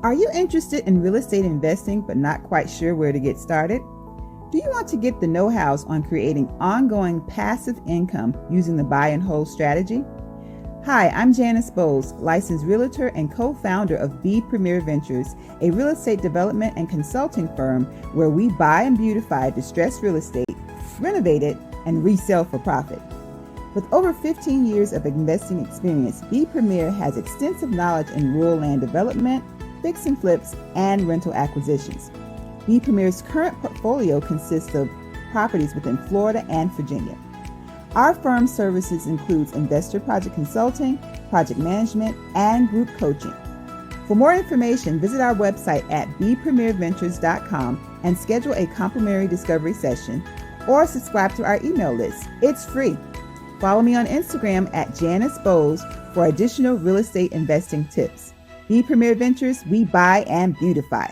Are you interested in real estate investing but not quite sure where to get started? Do you want to get the know-hows on creating ongoing passive income using the buy and hold strategy? Hi, I'm Janice Bowles, licensed realtor and co-founder of B Premier Ventures, a real estate development and consulting firm where we buy and beautify distressed real estate, renovate it, and resell for profit. With over 15 years of investing experience, B Premier has extensive knowledge in rural land development, fix and flips, and rental acquisitions. B Premier's current portfolio consists of properties within Florida and Virginia. Our firm's services includes investor project consulting, project management, and group coaching. For more information, visit our website at bpremierventures.com and schedule a complimentary discovery session or subscribe to our email list. It's free. Follow me on Instagram at Janice Bowles for additional real estate investing tips. B Premier Ventures, we buy and beautify.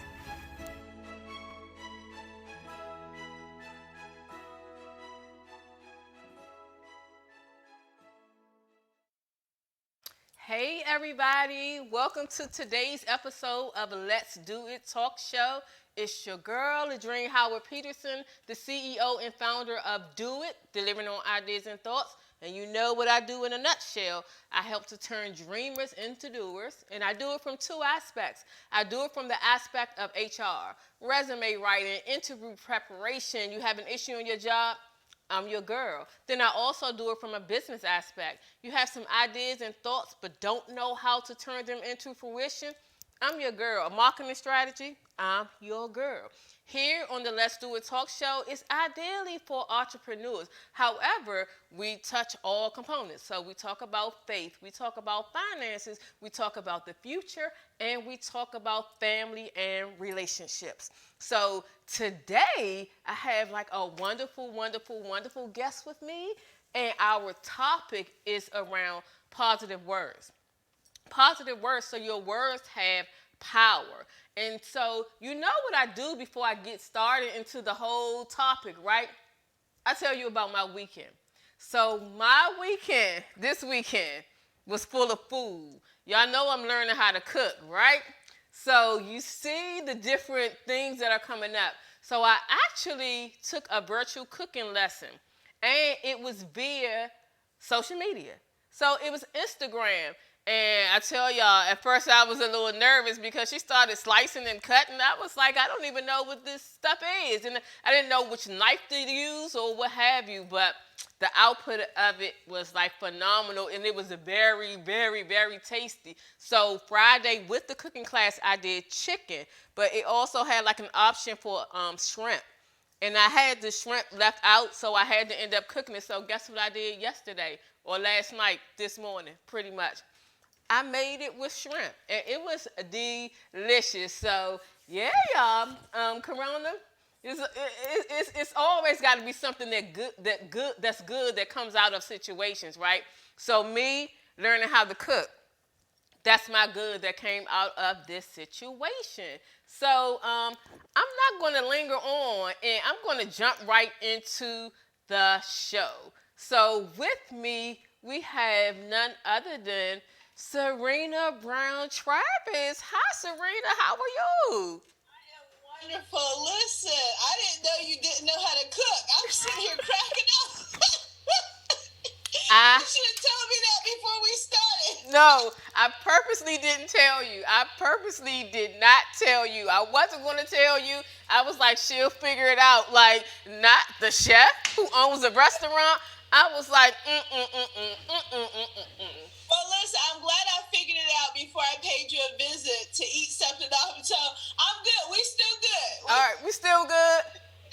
Hey everybody, welcome to today's episode of Let's Do It Talk Show. It's your girl, Adrienne Howard Peterson, the CEO and founder of Do It, delivering on ideas and thoughts. And you know what I do in a nutshell. I help to turn dreamers into doers, and I do it from two aspects. I do it from the aspect of HR, resume writing, interview preparation. You have an issue on your job, I'm your girl. Then I also do it from a business aspect. You have some ideas and thoughts but don't know how to turn them into fruition, I'm your girl. A marketing strategy, I'm your girl. Here on the Let's Do It Talk Show, it's ideally for entrepreneurs. However, we touch all components. So we talk about faith, we talk about finances, we talk about the future, and we talk about family and relationships. So today, I have like a wonderful, wonderful, wonderful guest with me, and our topic is around positive words. Positive words, so your words have power. And so you know what I do before I get started into the whole topic, right? I tell you about my weekend. So my weekend, this weekend, was full of food. Y'all know I'm learning how to cook, right? So you see the different things that are coming up. So I actually took a virtual cooking lesson, and it was via social media. So it was Instagram. And I tell y'all, at first I was a little nervous because she started slicing and cutting. I was like, I don't even know what this stuff is. And I didn't know which knife to use or what have you. But the output of it was like phenomenal. And it was very, very, very tasty. So Friday with the cooking class, I did chicken. But it also had like an option for shrimp. And I had the shrimp left out, so I had to end up cooking it. So guess what I did yesterday or last night, this morning, pretty much. I made it with shrimp, and it was delicious. So, yeah, y'all, Corona, it's always got to be something that's good that comes out of situations, right? So me learning how to cook, that's my good that came out of this situation. So I'm not going to linger on, and I'm going to jump right into the show. So with me, we have none other than Serena Brown Travis. Hi, Serena. How are you? Wonderful. Listen, I didn't know you didn't know how to cook. I'm sitting here cracking up. You should have told me that before we started. No, I purposely didn't tell you. I purposely did not tell you. I wasn't going to tell you. I was like, she'll figure it out. Like, not the chef who owns a restaurant. I was like, Well, listen, I'm glad I figured it out before I paid you a visit to eat something off. So I'm good. We still good. All right, we still good.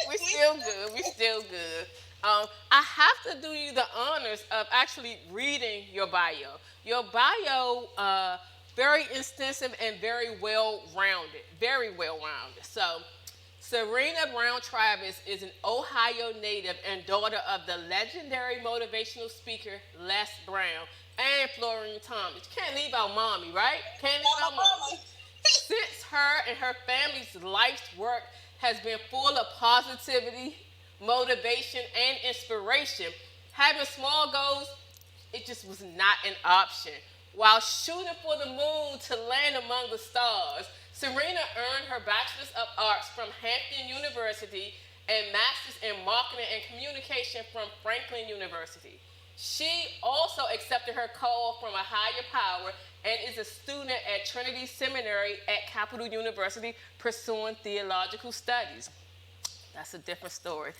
We still good. We still good. I have to do you the honors of actually reading your bio. Your bio, very extensive and very well-rounded. Very well-rounded. So, Serena Brown Travis is an Ohio native and daughter of the legendary motivational speaker Les Brown and Florine Thomas. You can't leave out mommy, right? Can't leave out mommy. Since her and her family's life's work has been full of positivity, motivation, and inspiration, having small goals, it just was not an option. While shooting for the moon to land among the stars, Serena earned her Bachelor's of Arts from Hampton University and Master's in Marketing and Communication from Franklin University. She also accepted her call from a higher power and is a student at Trinity Seminary at Capital University pursuing theological studies. That's a different story.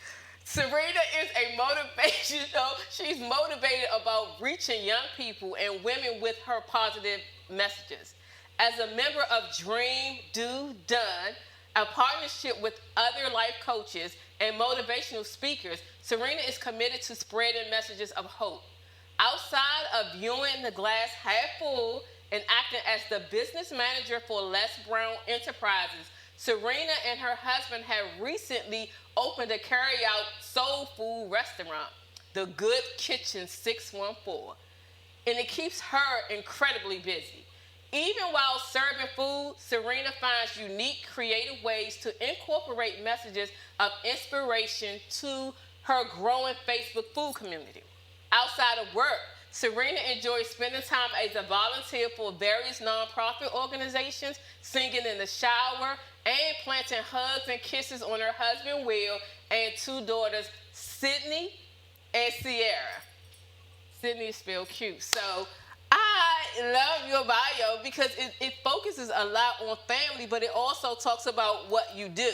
Serena is a motivational, she's motivated about reaching young people and women with her positive messages. As a member of Dream, Do, Done, a partnership with other life coaches and motivational speakers, Serena is committed to spreading messages of hope. Outside of viewing the glass half full and acting as the business manager for Les Brown Enterprises, Serena and her husband have recently opened a carry-out soul food restaurant, The Good Kitchen 614, and it keeps her incredibly busy. Even while serving food, Serena finds unique, creative ways to incorporate messages of inspiration to her growing Facebook food community. Outside of work, Serena enjoys spending time as a volunteer for various nonprofit organizations, singing in the shower, and planting hugs and kisses on her husband, Will, and two daughters, Sydney and Sierra. Sydney is spelled cute. So I love your bio because it focuses a lot on family, but it also talks about what you do.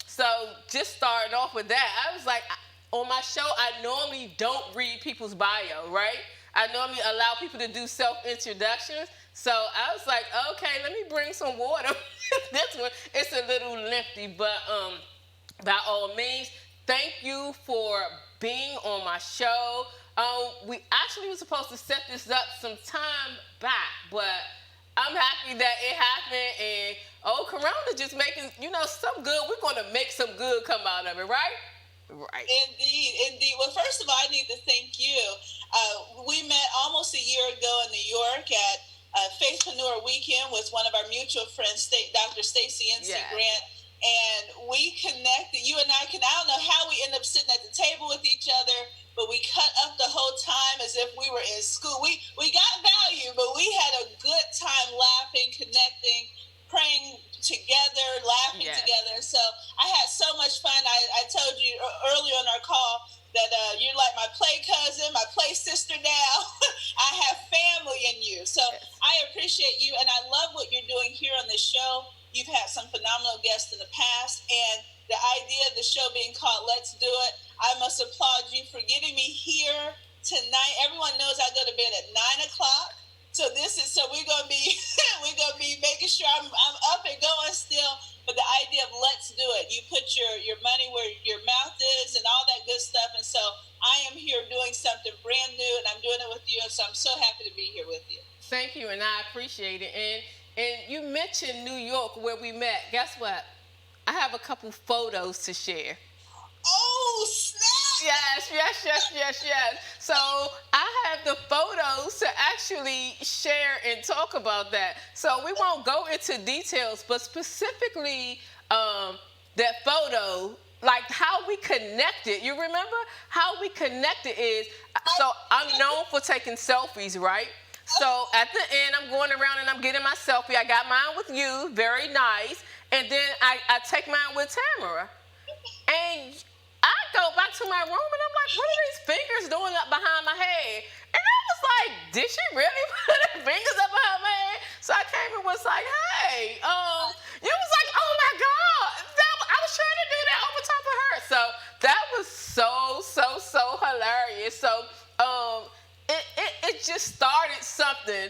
So just starting off with that, I was like, on my show, I normally don't read people's bio, right? I normally allow people to do self-introductions. So I was like, okay, let me bring some water. This one, it's a little lengthy, but by all means, thank you for being on my show. We actually were supposed to set this up some time back, but I'm happy that it happened. And Corona just making, some good. We're going to make some good come out of it, right? Right. Indeed. Well, first of all, I need to thank you. We met almost a year ago in New York at Faithpreneur Weekend with one of our mutual friends, Dr. Stacy N.C. Grant, and we connected. You and I don't know how we ended up sitting at the table with each other, but we cut up the whole time as if we were in school. We got value, but we had a good time laughing, connecting, praying together, laughing together. So I had so much fun. I told you earlier on our call that you're like my play cousin, my play sister now. I have family in you. So I appreciate you, and I love what you're doing here on this show. You've had some phenomenal guests in the past, and the idea of the show being called Let's Do It, I must applaud you for getting me here tonight. Everyone knows I go to bed at 9 o'clock. So we're gonna be making sure I'm up and going still. But the idea of let's do it. You put your money where your mouth is and all that good stuff. And so I am here doing something brand new, and I'm doing it with you. And so I'm so happy to be here with you. Thank you, and I appreciate it. And you mentioned New York where we met. Guess what? I have a couple photos to share. Oh, snap! Yes. So I have the photos to actually share and talk about that. So we won't go into details, but specifically that photo, like how we connected. You remember how we connected is, so I'm known for taking selfies, right? So at the end, I'm going around and I'm getting my selfie. I got mine with you, very nice. And then I take mine with Tamara. And I go back to my room and I'm like, what are these fingers doing up behind my head? And I was like, did she really put her fingers up behind my head? So I came and was like, hey, you was like, oh my God, I was trying to do that over top of her. So that was so hilarious. So it just started something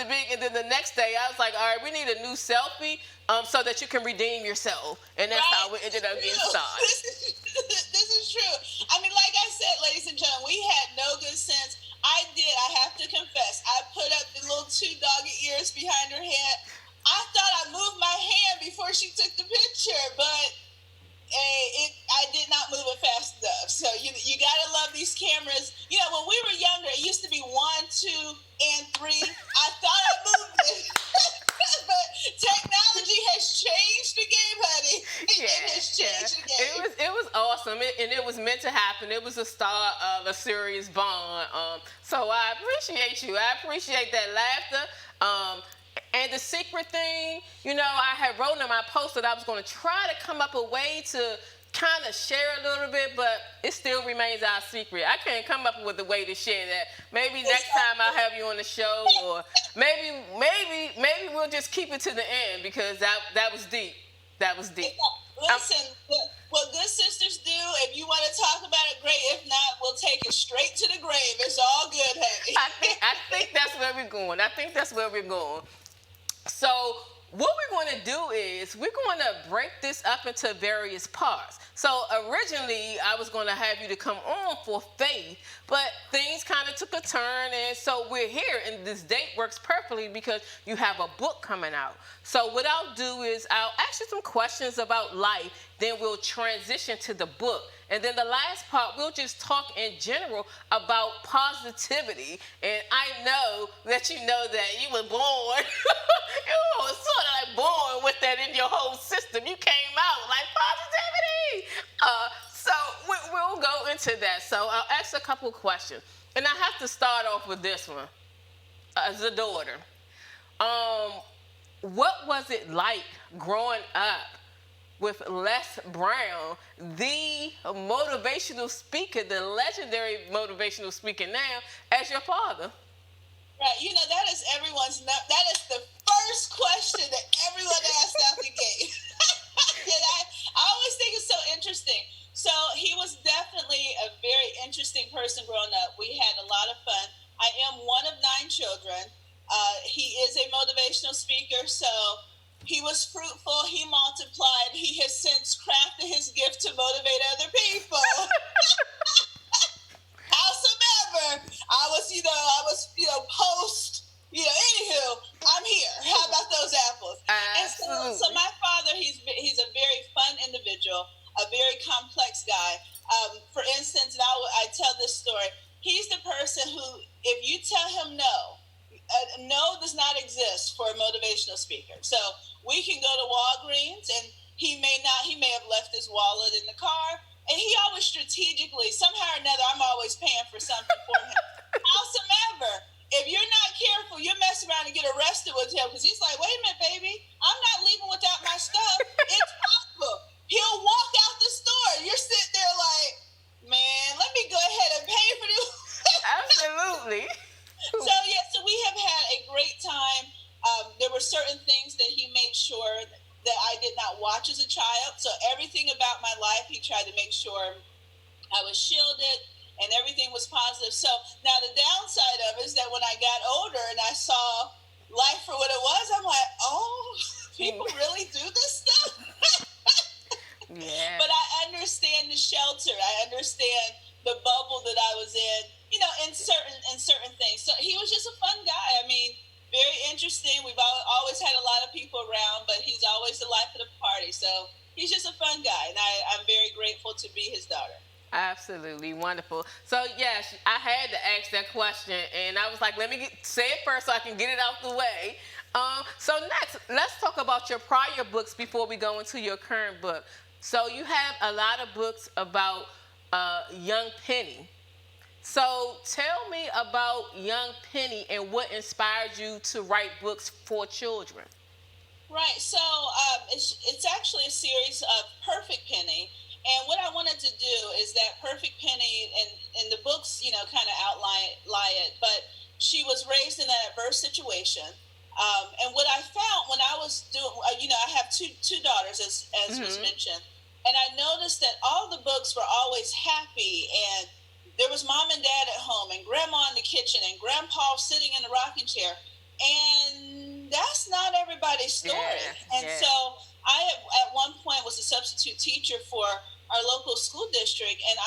big. And then the next day I was like, all right, we need a new selfie so that you can redeem yourself. And that's how we ended up getting started. This is true. I mean, like I said, ladies and gentlemen, we had no good sense. I have to confess, I put up the little 2 doggy ears behind her head. I thought I moved my hand before she took the picture, but I did not move it fast enough. So you gotta love these cameras. When we were younger, it used to be 1, 2, and 3. I thought I moved it, but technology has changed the game, honey. It has changed the game. It was awesome, and it was meant to happen. It was the start of a serious bond. So I appreciate you. I appreciate that laughter. And the secret thing, I had wrote in my post that I was going to try to come up a way to kind of share a little bit, but it still remains our secret. I can't come up with a way to share that. Maybe next time I'll have you on the show, or maybe we'll just keep it to the end, because that was deep. That was deep. Listen, what good sisters do, if you want to talk about it, great. If not, we'll take it straight to the grave. It's all good, honey. I think that's where we're going. So what we're going to do is we're going to break this up into various parts. So originally I was going to have you to come on for faith, but things kind of took a turn, and so we're here, and this date works perfectly because you have a book coming out. So what I'll do is I'll ask you some questions about life, then we'll transition to the book. And then the last part, we'll just talk in general about positivity. And I know that you were born, you were sort of like born with that in your whole system. You came out like positivity. So we'll go into that. So I'll ask a couple questions. And I have to start off with this one. As a daughter, what was it like growing up with Les Brown, the motivational speaker, the legendary motivational speaker now, as your father? Right, that is that is the first question that everyone asks out the gate. And I always think it's so interesting. So he was definitely a very interesting person growing up. We had a lot of fun. I am one of 9 children. He is a motivational speaker, so he was fruitful, he multiplied, he has since crafted his gift to motivate other people. Howsoever, I was post, anywho, I'm here. How about those apples? Absolutely. And so my father, he's a very fun individual, a very complex guy. For instance, and I tell this story, he's the person who, if you tell him no does not exist for a motivational speaker. So we can go to Walgreens, and he may have left his wallet in the car, and he always strategically, somehow or another, I'm always paying for something for him. Howsoever, if you're not careful, you'll mess around and get arrested with him, because he's like, wait a minute, baby, I'm not leaving without my stuff. It's possible. He'll walk out the store. You're sitting there like, man, let me go ahead and pay for this. Absolutely. So we have had a great time. There were certain things that he made sure that I did not watch as a child. So everything about my life, he tried to make sure I was shielded and everything was positive. So now the downside of it is that when I got older and I saw life for what it was, I'm like, oh, people really do this stuff? Yeah. But I understand the shelter. I understand the bubble that I was in, in certain things. So he was just a fun guy. I mean, very interesting. We've always had a lot of people around, but he's always the life of the party. So he's just a fun guy, and I'm very grateful to be his daughter. Absolutely wonderful. So yes, I had to ask that question, and I was like, let me say it first so I can get it out the way. So next, let's talk about your prior books before we go into your current book. So you have a lot of books about young Penny. So tell me about young Penny and what inspired you to write books for children. Right. So it's actually a series of Perfect Penny. And what I wanted to do is that Perfect Penny, and the books, kind of outline it, but she was raised in an adverse situation. And what I found when I was doing, I have two daughters, as was mentioned, and I noticed that all the books were always happy, and there was mom and dad at home, and grandma in the kitchen, and grandpa sitting in the rocking chair, and that's not everybody's story. So I, at one point, was a substitute teacher for our local school district, and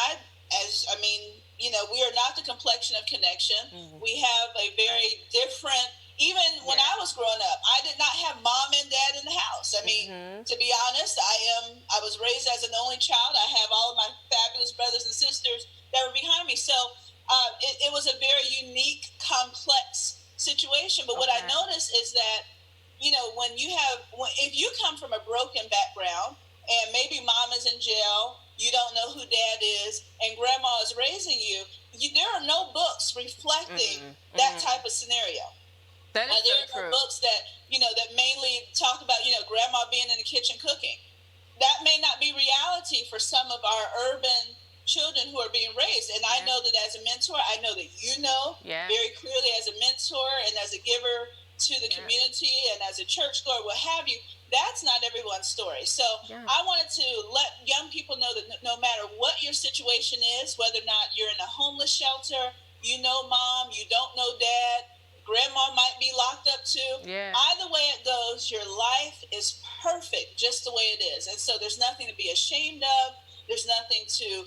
we are not the complexion of Connection. Mm-hmm. We have a very different. Even when I was growing up, I did not have mom and dad in the house. I mean, to be honest, I was raised as an only child. I have all of my fabulous brothers and sisters that were behind me. So it was a very unique, complex situation. But what I noticed is that, if you come from a broken background and maybe mom is in jail, you don't know who dad is, and grandma is raising you, there are no books reflecting that type of scenario. That is There so are true. books that, that mainly talk about, grandma being in the kitchen cooking. That may not be reality for some of our urban children who are being raised. And I know that as a mentor, I know that very clearly as a mentor and as a giver to the community and as a churchgoer, what have you, that's not everyone's story. So I wanted to let young people know that no matter what your situation is, whether or not you're in a homeless shelter, mom, you don't know dad, grandma might be locked up too. Either way it goes, your life is perfect just the way it is. And so there's nothing to be ashamed of. There's nothing to,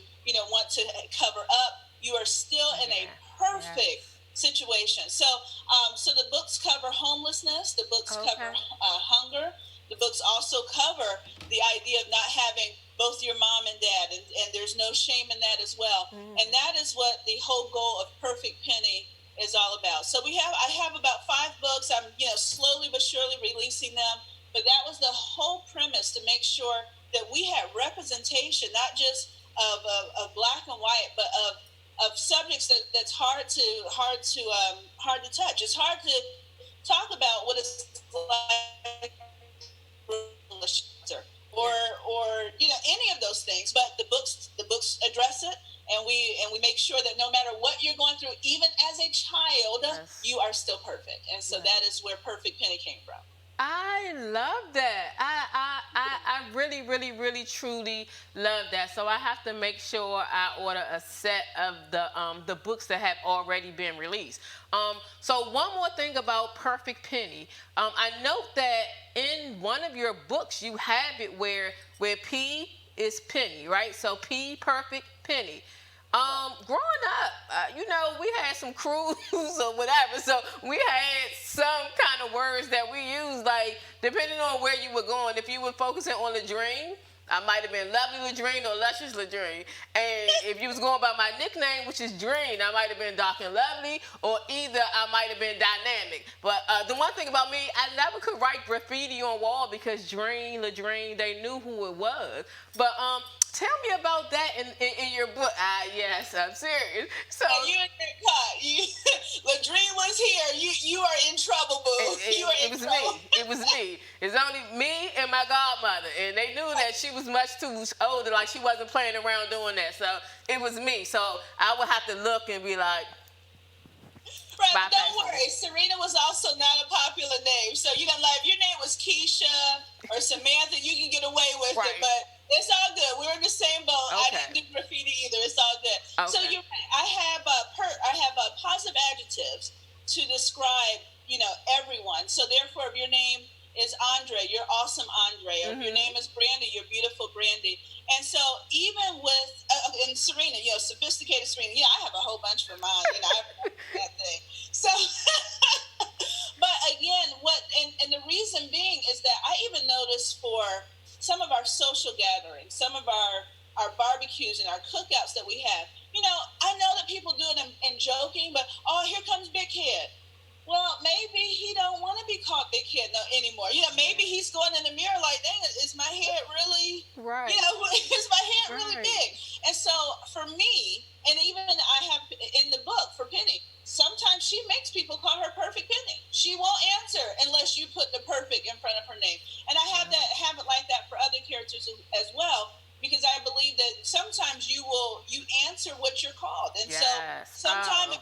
want to cover up. You are still in a perfect situation. So, so the books cover homelessness. The books cover hunger. The books also cover the idea of not having both your mom and dad, and there's no shame in that as well. And that is what the whole goal of Perfect Penny is all about. So I have about 5 books. I'm, slowly but surely releasing them. But that was the whole premise, to make sure that we had representation, not just of black and white, but of subjects that's hard to touch. It's hard to talk about what it's like or any of those things. But the books address it, and we make sure that no matter what you're going through, even as a child, you are still perfect. And so that is where Perfect Penny came from. I love that. I really, really, really, truly love that. So I have to make sure I order a set of the books that have already been released. So one more thing about Perfect Penny. I note that in one of your books you have it where P is Penny, right? So P, Perfect Penny. Growing up, we had some crews or whatever, so we had some kind of words that we used, like, depending on where you were going. If you were focusing on Ladrine, I might have been Lovely Ladrine or Luscious Ladrine. And if you was going by my nickname, which is Dreen, I might have been Dark and Lovely, or either I might have been Dynamic. But the one thing about me, I never could write graffiti on wall because Dreen, Ladrine, they knew who it was. But tell me about that in your book. Yes, I'm serious. So you didn't get caught. Ladrine was here. You are in trouble, boo. It was me. It was me. It's only me and my godmother, and they knew that she was much too older, like she wasn't playing around doing that. So it was me. So I would have to look and be like, right, but don't worry. Serena was also not a popular name. So, like, if your name was Keisha or Samantha, you can get away with it. But it's all good. We're in the same boat. Okay. I didn't do graffiti either. It's all good. Okay. So you're right. I have positive adjectives to describe, everyone. So therefore, if your name is Andre, you're awesome, Andre. Or if your name is Brandy, you're beautiful, Brandy. And so even with and Serena, sophisticated Serena, I have a whole bunch for mine. I have that thing. So, but again, and the reason being is that I even noticed for some of our social gatherings, some of our barbecues and our cookouts that we have, I know that people do it in joking, but here comes Big Head. Well, maybe he don't want to be called Big Head anymore. Maybe he's going in the mirror like, dang, is my head really, right? Is my head really big? And so for me, and even I have in the book for Penny, sometimes she makes people call her Perfect Penny. She won't answer unless you put the perfect in front of her name. And I have it like that for other characters as well, because I believe that sometimes you answer what you're called. And so sometimes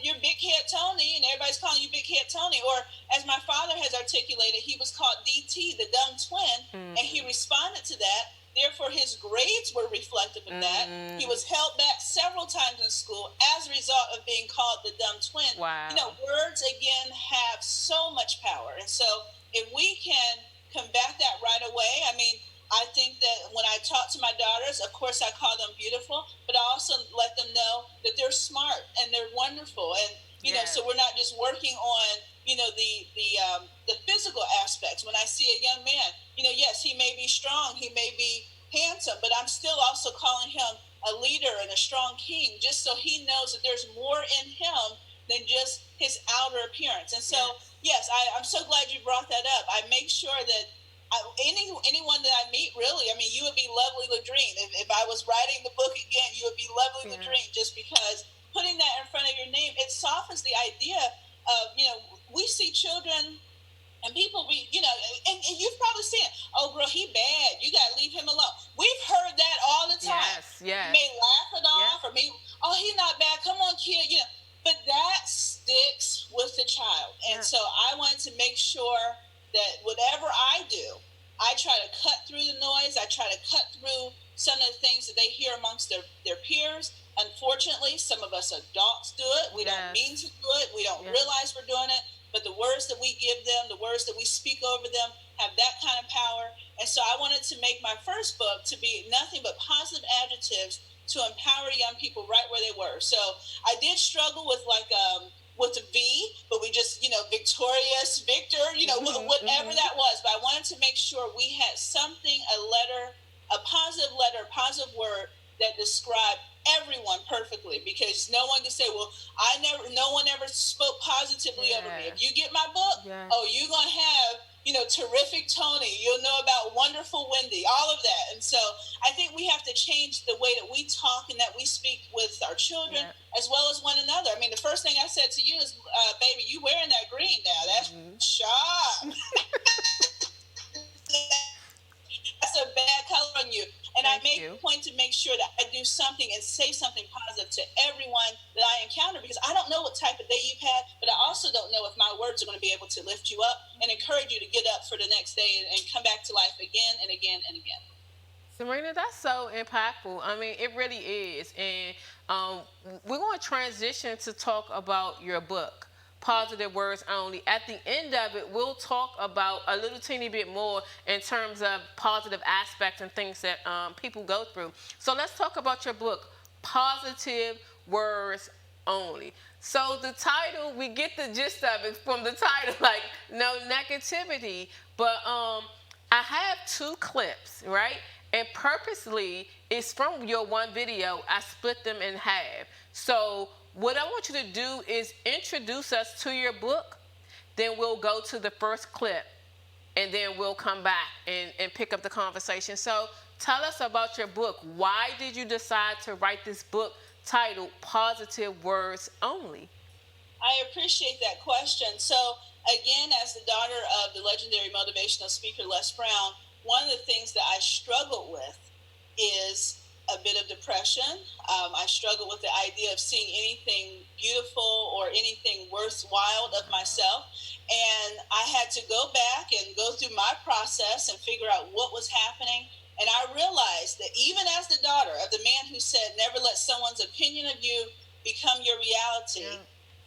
you're Big Head Tony and everybody's calling you Big Head Tony, or as my father has articulated, he was called DT, the dumb twin, and he responded to that. Therefore, his grades were reflective of that. He was held back several times in school as a result of being called the dumb twin. Wow. Words, again, have so much power. And so if we can combat that right away, I think that when I talk to my daughters, of course, I call them beautiful, but I also let them know that they're smart and they're wonderful. And, so we're not just working on, the physical aspects. When I see a young man, yes, he may be strong, he may be handsome, but I'm still also calling him a leader and a strong king, just so he knows that there's more in him than just his outer appearance. And so, yes, I'm so glad you brought that up. I make sure that anyone that I meet, really, you would be Lovely Ladrine. If I was writing the book again, you would be Lovely Ladrine, just because putting that in front of your name, it softens the idea of, we see children and people, and you've probably seen it. Oh, girl, he bad. You got to leave him alone. We've heard that all the time. Yes, yes. You may laugh it off, or maybe, oh, he's not bad. Come on, kid. But that sticks with the child. And so I wanted to make sure that whatever I do, I try to cut through the noise. I try to cut through some of the things that they hear amongst their peers. Unfortunately, some of us adults do it. We don't mean to do it. We don't realize we're doing it. But the words that we give them, the words that we speak over them, have that kind of power. And so I wanted to make my first book to be nothing but positive adjectives to empower young people right where they were. So I did struggle with with a V, but we just, victorious, Victor, whatever that was. But I wanted to make sure we had something, a positive letter, a positive word that described everyone perfectly, because no one can say, well, no one ever spoke positively over me. If you get my book, you're going to have, terrific Tony. You'll know about wonderful Wendy, all of that. And so I think we have to change the way that we talk and that we speak with our children as well as one another. I mean, the first thing I said to you is, baby, you wearing that green now. That's sharp. That's a bad color on you. And I make a point to make sure that I do something and say something positive to everyone that I encounter, because I don't know what type of day you've had, but I also don't know if my words are going to be able to lift you up and encourage you to get up for the next day and come back to life again and again and again. Serena, that's so impactful. I mean, it really is. And we're going to transition to talk about your book, Positive Words Only. At the end of it, we'll talk about a little teeny bit more in terms of positive aspects and things that people go through. So let's talk about your book, Positive Words Only. So the title, we get the gist of it from the title, like no negativity. But I have 2 clips, right? And purposely, it's from your one video. I split them in half. So what I want you to do is introduce us to your book, then we'll go to the first clip, and then we'll come back and pick up the conversation. So tell us about your book. Why did you decide to write this book titled Positive Words Only? I appreciate that question. So again, as the daughter of the legendary motivational speaker Les Brown, one of the things that I struggled with is a bit of depression. I struggle with the idea of seeing anything beautiful or anything worthwhile of myself. And I had to go back and go through my process and figure out what was happening. And I realized that even as the daughter of the man who said, never let someone's opinion of you become your reality,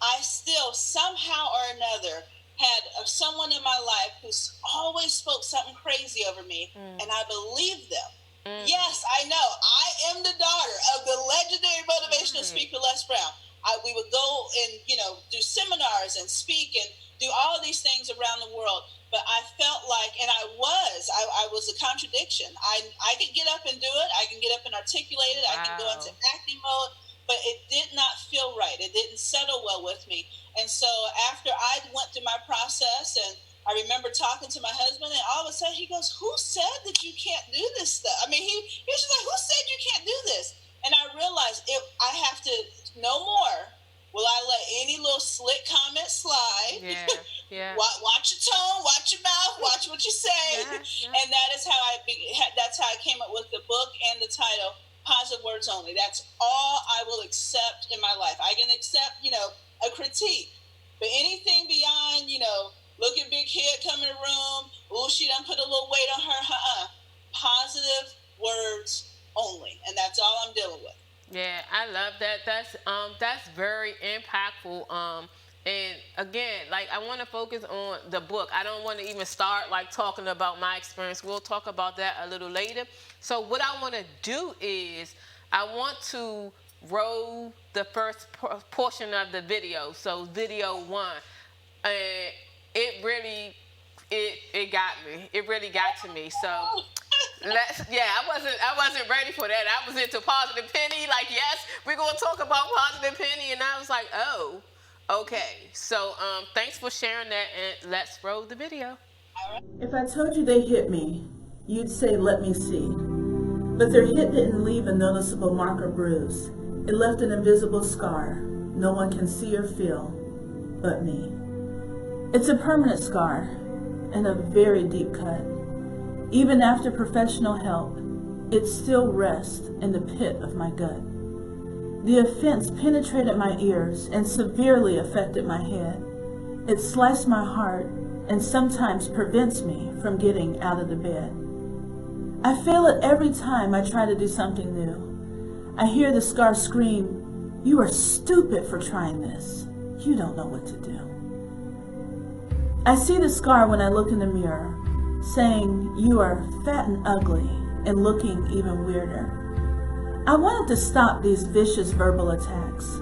I still somehow or another had someone in my life who always spoke something crazy over me, and I believed them. Yes, I know. I am the daughter of the legendary motivational speaker Les Brown. We would go and do seminars and speak and do all of these things around the world. But I felt like, and I was a contradiction. I could get up and do it. I can get up and articulate it. I can go into acting mode. But it did not feel right. It didn't settle well with me. And so after I went through my process, and I remember talking to my husband, and all of a sudden he goes, who said that you can't do this stuff? I mean, he was just like, who said you can't do this? And I realized I have to, no more will I let any little slick comment slide. Watch your tone, watch your mouth, watch what you say. And that is how that's how I came up with the book and the title, Positive Words Only. That's all I will accept in my life. I can accept, a critique, but anything beyond, look at big head come in the room, oh, she done put a little weight on her, positive words only. And that's all I'm dealing with. Yeah, I love that. That's very impactful. And again, like, I want to focus on the book. I don't want to even start talking about my experience. We'll talk about that a little later. So what I want to do is I want to roll the first portion of the video. So video 1, and it really got me. It really got to me. So I wasn't ready for that. I was into Positive Penny. Yes, we're gonna talk about Positive Penny, and I was like, oh. Okay, so thanks for sharing that, and let's roll the video. If I told you they hit me, you'd say, let me see. But their hit didn't leave a noticeable mark or bruise. It left an invisible scar no one can see or feel but me. It's a permanent scar and a very deep cut. Even after professional help, it still rests in the pit of my gut. The offense penetrated my ears and severely affected my head. It sliced my heart and sometimes prevents me from getting out of the bed. I feel it every time I try to do something new. I hear the scar scream, "You are stupid for trying this. You don't know what to do." I see the scar when I look in the mirror, saying, "You are fat and ugly," and looking even weirder. I wanted to stop these vicious verbal attacks,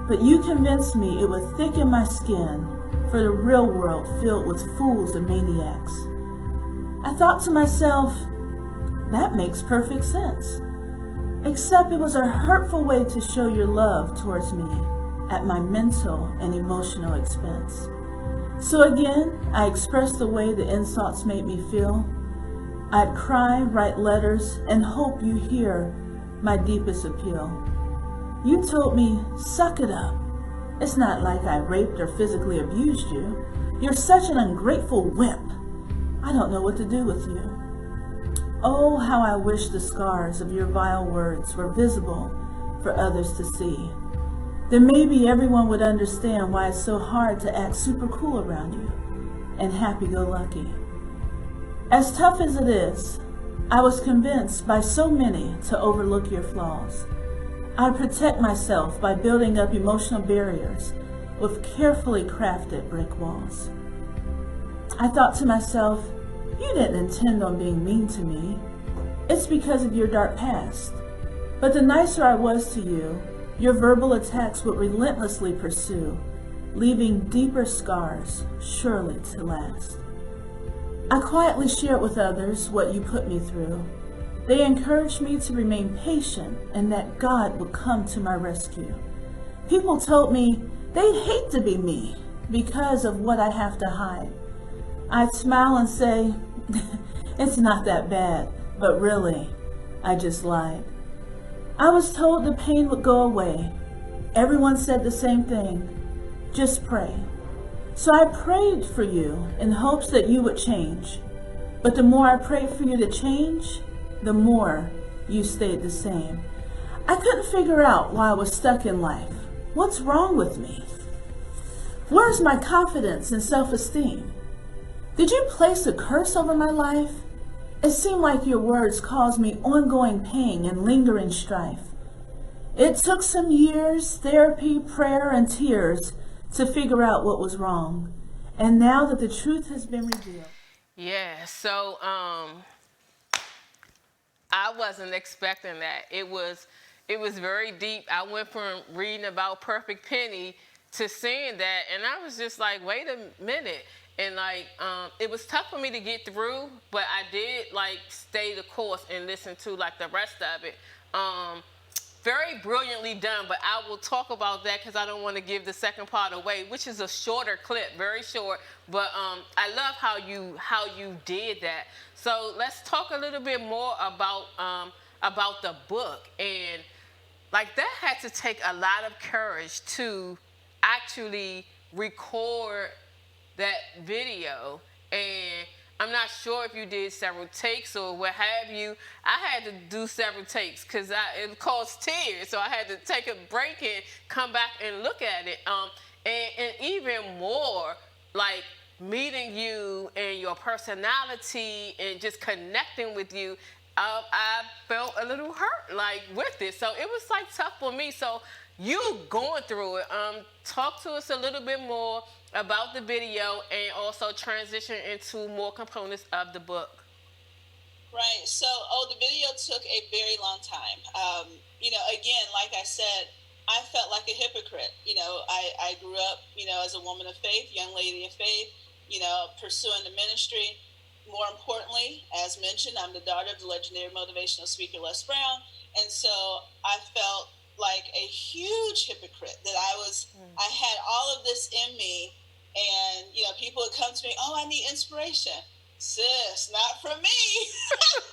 but you convinced me it would thicken my skin for the real world filled with fools and maniacs. I thought to myself, that makes perfect sense. Except it was a hurtful way to show your love towards me at my mental and emotional expense. So again, I expressed the way the insults made me feel. I'd cry, write letters, and hope you hear my deepest appeal. You told me, "Suck it up. It's not like I raped or physically abused you. You're such an ungrateful wimp. I don't know what to do with you." Oh, how I wish the scars of your vile words were visible for others to see. Then maybe everyone would understand why it's so hard to act super cool around you and happy-go-lucky. As tough as it is, I was convinced by so many to overlook your flaws. I protect myself by building up emotional barriers with carefully crafted brick walls. I thought to myself, you didn't intend on being mean to me. It's because of your dark past. But the nicer I was to you, your verbal attacks would relentlessly pursue, leaving deeper scars surely to last. I quietly shared with others what you put me through. They encouraged me to remain patient and that God would come to my rescue. People told me they'd hate to be me because of what I have to hide. I'd smile and say, "It's not that bad, but really, I just lied." I was told the pain would go away. Everyone said the same thing, "Just pray." So I prayed for you in hopes that you would change. But the more I prayed for you to change, the more you stayed the same. I couldn't figure out why I was stuck in life. What's wrong with me? Where's my confidence and self-esteem? Did you place a curse over my life? It seemed like your words caused me ongoing pain and lingering strife. It took some years, therapy, prayer, and tears to figure out what was wrong. And now that the truth has been revealed. Yeah, so I wasn't expecting that. It was very deep. I went from reading about Perfect Penny to seeing that, and I was just like, wait a minute. And like, it was tough for me to get through, but I did like stay the course and listen to like the rest of it. Very brilliantly done, but I will talk about that because I don't want to give the second part away, which is a shorter clip, very short. But I love how you did that. So let's talk a little bit more about the book. And like that had to take a lot of courage to actually record that video. And I'm not sure if you did several takes or what have you. I had to do several takes because it caused tears. So I had to take a break and come back and look at it. And even more, like meeting you and your personality and just connecting with you, I felt a little hurt like with it. So it was like tough for me. So you going through it. Talk to us a little bit more about the video and also transition into more components of the book. Right. So, the video took a very long time. Again, like I said, I felt like a hypocrite. I grew up, as a woman of faith, young lady of faith, pursuing the ministry. More importantly, as mentioned, I'm the daughter of the legendary motivational speaker Les Brown. And so I felt like a huge hypocrite that I had all of this in me. And, people would come to me, "Oh, I need inspiration." Sis, not from me.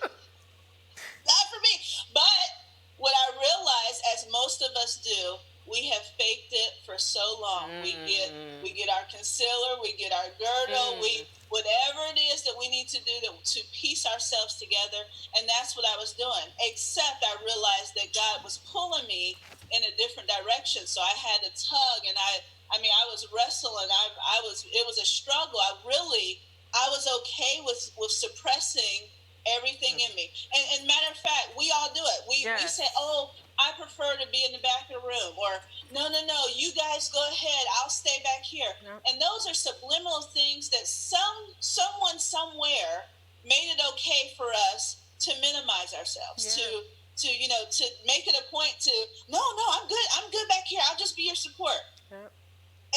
Not for me. But what I realized, as most of us do, we have faked it for so long. We get our concealer, we get our girdle, we whatever it is that we need to do to piece ourselves together, and that's what I was doing. Except I realized that God was pulling me in a different direction, so I had to tug, and I mean, I was wrestling. It was a struggle. I was okay with suppressing everything in me. And matter of fact, we all do it. We say, oh, I prefer to be in the back of the room, or no, you guys go ahead, I'll stay back here. Yep. And those are subliminal things that someone somewhere made it okay for us to minimize ourselves, to make it a point to, no, I'm good back here, I'll just be your support. Yep.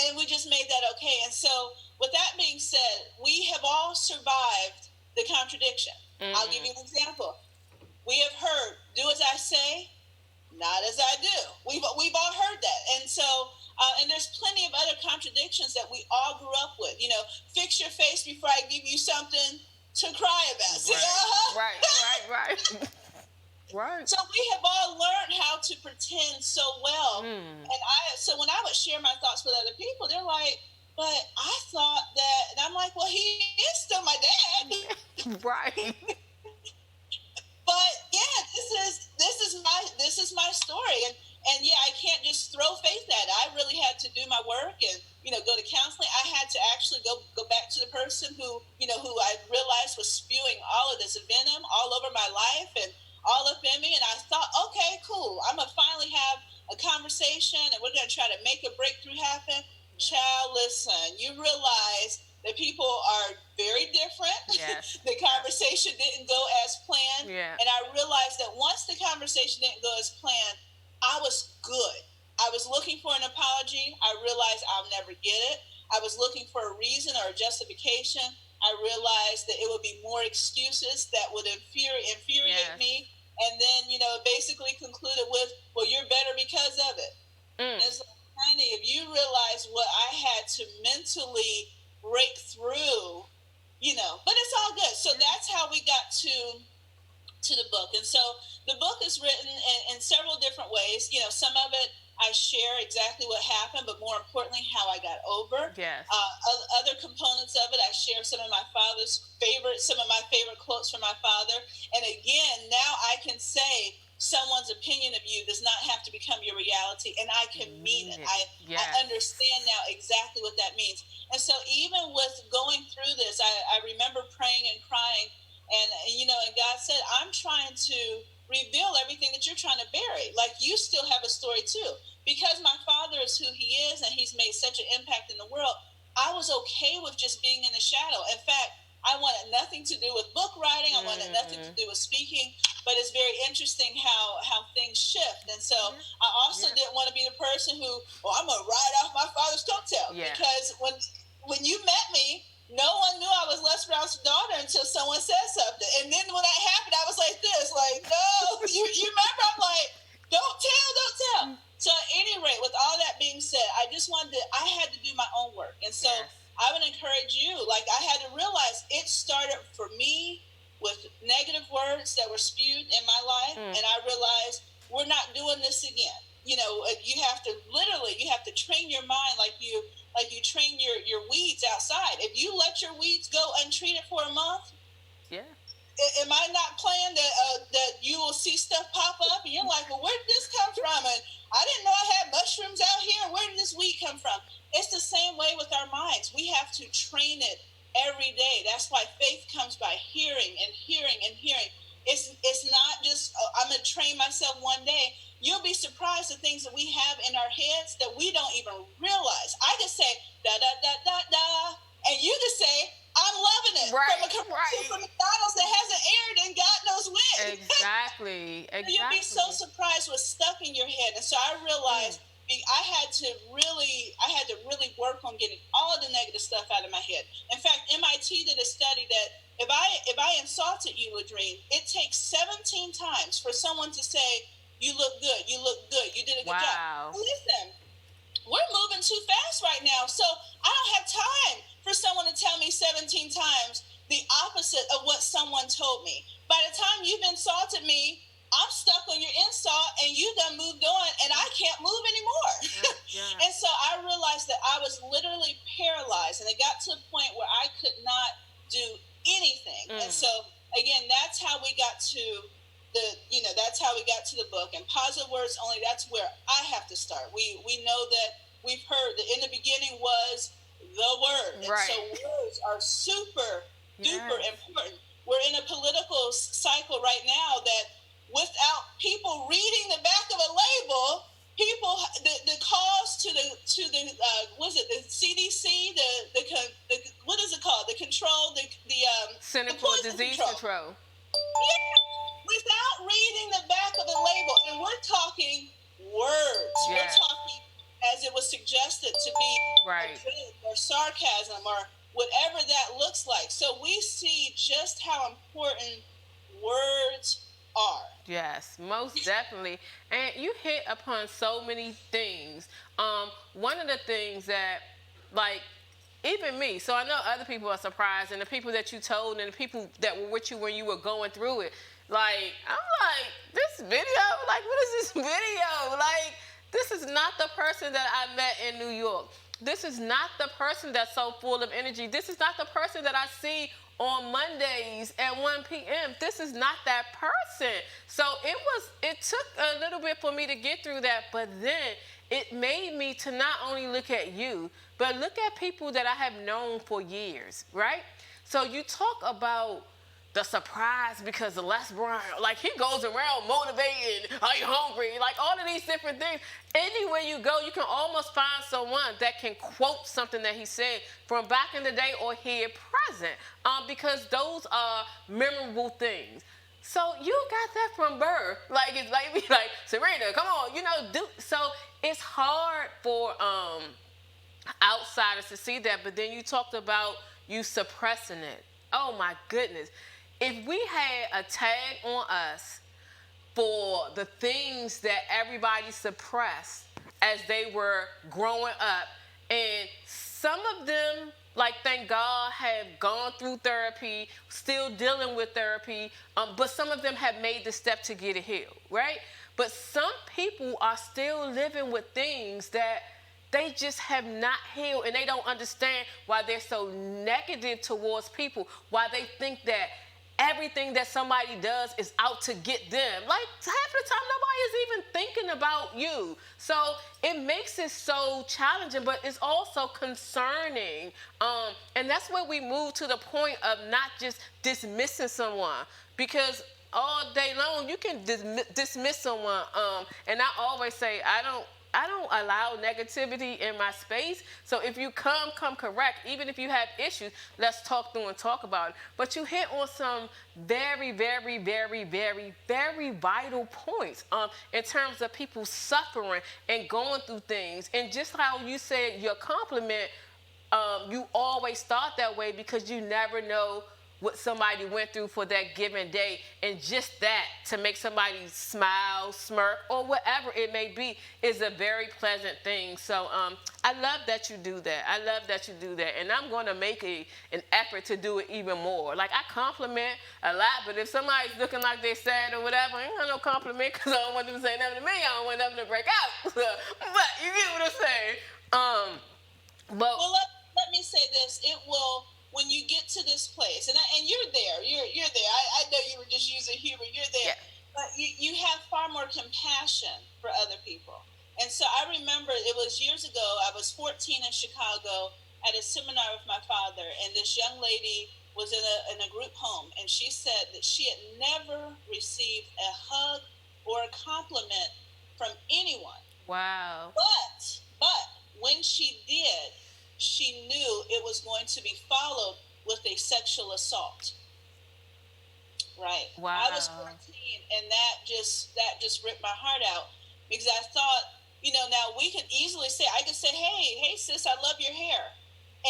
And we just made that okay. And so with that being said, we have all survived the contradiction. I'll give you an example. We have heard, do as I say, not as I do. We've all heard that. And so, and there's plenty of other contradictions that we all grew up with. You know, fix your face before I give you something to cry about. Right. Right. So we have all learned how to pretend so well. And so when I would share my thoughts with other people, they're like, but I thought that, and I'm like, well, he is still my dad. Right. But yeah, this is my story, and yeah, I can't just throw faith at it. I really had to do my work and go to counseling. I had to actually go back to the person who I realized was spewing all of this venom all over my life and all up in me. And I thought, okay, cool, I'm gonna finally have a conversation, and we're gonna try to make a breakthrough happen. Child, listen, you realize that people are very different. Yes. The conversation didn't go as planned. Yeah. And I realized that once the conversation didn't go as planned, I was good. I was looking for an apology. I realized I'll never get it. I was looking for a reason or a justification. I realized that it would be more excuses that would infuriate me. And then, basically concluded with, well, you're better because of it. And it's like, honey, if you realize what I had to mentally break through, but it's all good. So that's how we got to the book. And so the book is written in several different ways. Some of it I share exactly what happened, but more importantly, how I got over. Yes. Other components of it, I share some of my favorite quotes from my father. And again, now I can say someone's opinion of you does not have to become your reality, and I can mean it. I understand now exactly what that means. And so even with going through this, I remember praying and crying, and God said, I'm trying to reveal everything that you're trying to bury. Like, you still have a story too. Because my father is who he is, and he's made such an impact in the world, I was okay with just being in the shadow. In fact, I wanted nothing to do with book writing. I wanted nothing to do with speaking. But it's very interesting how things shift. And so I also didn't want to be the person who, I'm going to ride off my father's coattail. Yeah. Because when you met me, no one knew I was Les Brown's daughter until someone said something. And then when that happened, I was like this, like, no, you remember? I'm like, don't tell. So at any rate, with all that being said, I had to do my own work. And so I would encourage you, like, I had to realize it started for me with negative words that were spewed in my life. And I realized we're not doing this again. You have to train your mind like you train your weeds outside. If you let your weeds go untreated for a month, am I not playing that you will see stuff pop up and you're like, well, where did this come from? And I didn't know I had mushrooms out here. Where did this weed come from? It's the same way with our minds. We have to train it every day. That's why faith comes by hearing and hearing and hearing. It's not just, I'm going to train myself one day. You'll be surprised the things that we have in our heads that we don't even realize. I just say, da, da, da, da, da, and you just say, I'm loving it. Right, from a commercial from McDonald's that hasn't aired in God knows when. Exactly. You'll be so surprised what's stuck in your head. And so I realized I had to really work on getting all of the negative stuff out of my head. In fact, MIT did a study that if I insulted you, Ladrine, it takes 17 times for someone to say, you look good, you did a good job. Listen, we're moving too fast right now, so I don't have time for someone to tell me 17 times the opposite of what someone told me. By the time you've insulted me, I'm stuck on your install and you done moved on and I can't move anymore. And so I realized that I was literally paralyzed, and it got to a point where I could not do anything. And so again, that's how we got to that's how we got to the book. And Positive Words Only, that's where I have to start. We know that we've heard that in the beginning was the Word. And so words are super duper important. We're in a political cycle right now that without people reading the back of a label, people the calls to the was it the CDC, the what is it called, the control, the Center for Disease Control. Yeah, without reading the back of the label, and we're talking words. We're talking as it was suggested to be a joke or sarcasm or whatever that looks like. So we see just how important words are. Yes, most definitely. And you hit upon so many things. One of the things that, like, even me, so I know other people are surprised, and the people that you told and the people that were with you when you were going through it, like, I'm like, this video? Like, what is this video? Like, this is not the person that I met in New York. This is not the person that's so full of energy. This is not the person that I see on Mondays at 1 p.m. This is not that person. So it took a little bit for me to get through that, but then it made me to not only look at you, but look at people that I have known for years, right? So you talk about the surprise because of Les Brown, like he goes around motivating, are you hungry? Like all of these different things. Anywhere you go, you can almost find someone that can quote something that he said from back in the day or here present, because those are memorable things. So you got that from birth. Like it's like me, like Serena, come on, so it's hard for outsiders to see that, but then you talked about you suppressing it. Oh my goodness. If we had a tag on us for the things that everybody suppressed as they were growing up, and some of them, like, thank God, have gone through therapy, still dealing with therapy, but some of them have made the step to get it healed, right? But some people are still living with things that they just have not healed, and they don't understand why they're so negative towards people, why they think that everything that somebody does is out to get them. Like, half the time, nobody is even thinking about you. So it makes it so challenging, but it's also concerning. And that's where we move to the point of not just dismissing someone, because all day long you can dismiss someone. And I always say, I don't allow negativity in my space. So if you come correct. Even if you have issues, let's talk through and talk about it. But you hit on some very, very, very, very, very vital points in terms of people suffering and going through things. And just how you said your compliment, you always start that way because you never know what somebody went through for that given day, and just that to make somebody smile, smirk, or whatever it may be is a very pleasant thing. So I love that you do that. I love that you do that, and I'm going to make an effort to do it even more. Like, I compliment a lot, but if somebody's looking like they're sad or whatever, I ain't got no compliment because I don't want them to say nothing to me. I don't want them to break out. But you get what I'm saying. Well, let me say this. It will. When you get to this place, and you're there, you're there. I know you were just using humor. You're there, but you have far more compassion for other people. And so I remember it was years ago. I was 14 in Chicago at a seminar with my father, and this young lady was in a group home, and she said that she had never received a hug or a compliment from anyone. Wow. But when she did, she knew it was going to be followed with a sexual assault. Right. Wow. I was 14, and that just ripped my heart out, because I thought, now we can easily say, I could say, hey sis, I love your hair.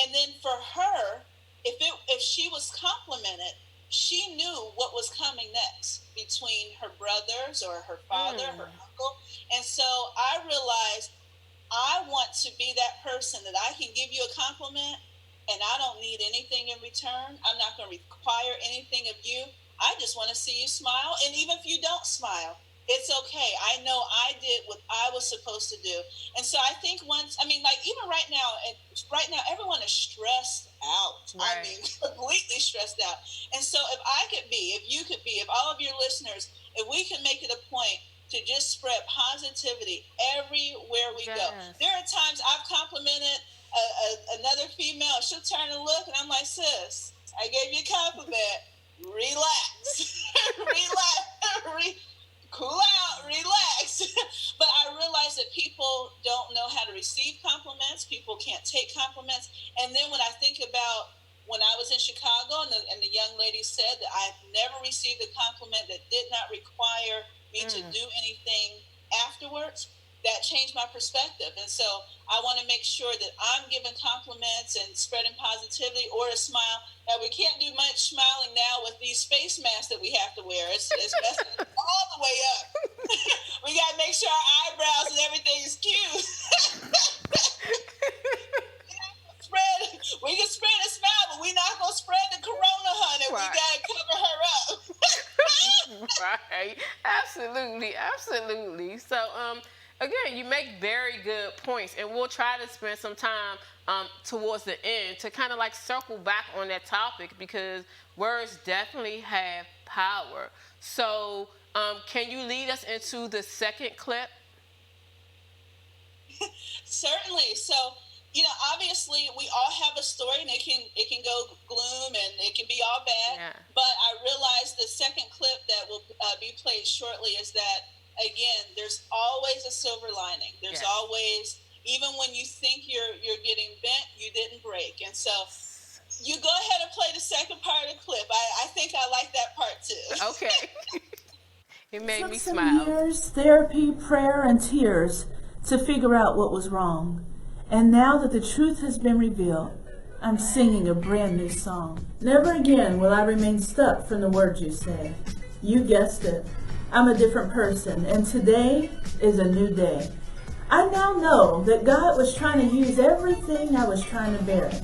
And then for her, if she was complimented, she knew what was coming next between her brothers or her father, her uncle. And so I realized, I want to be that person that I can give you a compliment and I don't need anything in return. I'm not going to require anything of you. I just want to see you smile. And even if you don't smile, it's okay. I know I did what I was supposed to do. And so I think once, I mean, like even right now, everyone is stressed out. Right. I mean, completely stressed out. And so if you could be, if all of your listeners, if we can make it a point to just spread positivity everywhere we go. There are times I've complimented another female. She'll turn and look, and I'm like, sis, I gave you a compliment. Relax. Relax. Cool out, relax. But I realize that people don't know how to receive compliments. People can't take compliments. And then when I think about when I was in Chicago and the young lady said that I've never received a compliment that did not require me to do anything afterwards, that changed my perspective. And so I want to make sure that I'm giving compliments and spreading positivity or a smile. Now, we can't do much smiling now with these face masks that we have to wear. It's messing all the way up. We got to make sure our eyebrows and everything is cute. We can spread a smile, but we're not going to spread the corona, honey. Right. We got to cover her up. Right. Absolutely. Absolutely. So, again, you make very good points, and we'll try to spend some time towards the end to kind of like circle back on that topic, because words definitely have power. So can you lead us into the second clip? Certainly. So, obviously we all have a story, and it can go gloom and it can be all bad. Yeah. But I realized the second clip that will be played shortly is that, again, there's always a silver lining. There's always, even when you think you're getting bent, you didn't break. And so you go ahead and play the second part of the clip. I think I like that part too. Okay. It made me smile. It took some years, therapy, prayer, and tears to figure out what was wrong. And now that the truth has been revealed, I'm singing a brand new song. Never again will I remain stuck from the words you say. You guessed it. I'm a different person, and today is a new day. I now know that God was trying to use everything I was trying to bury.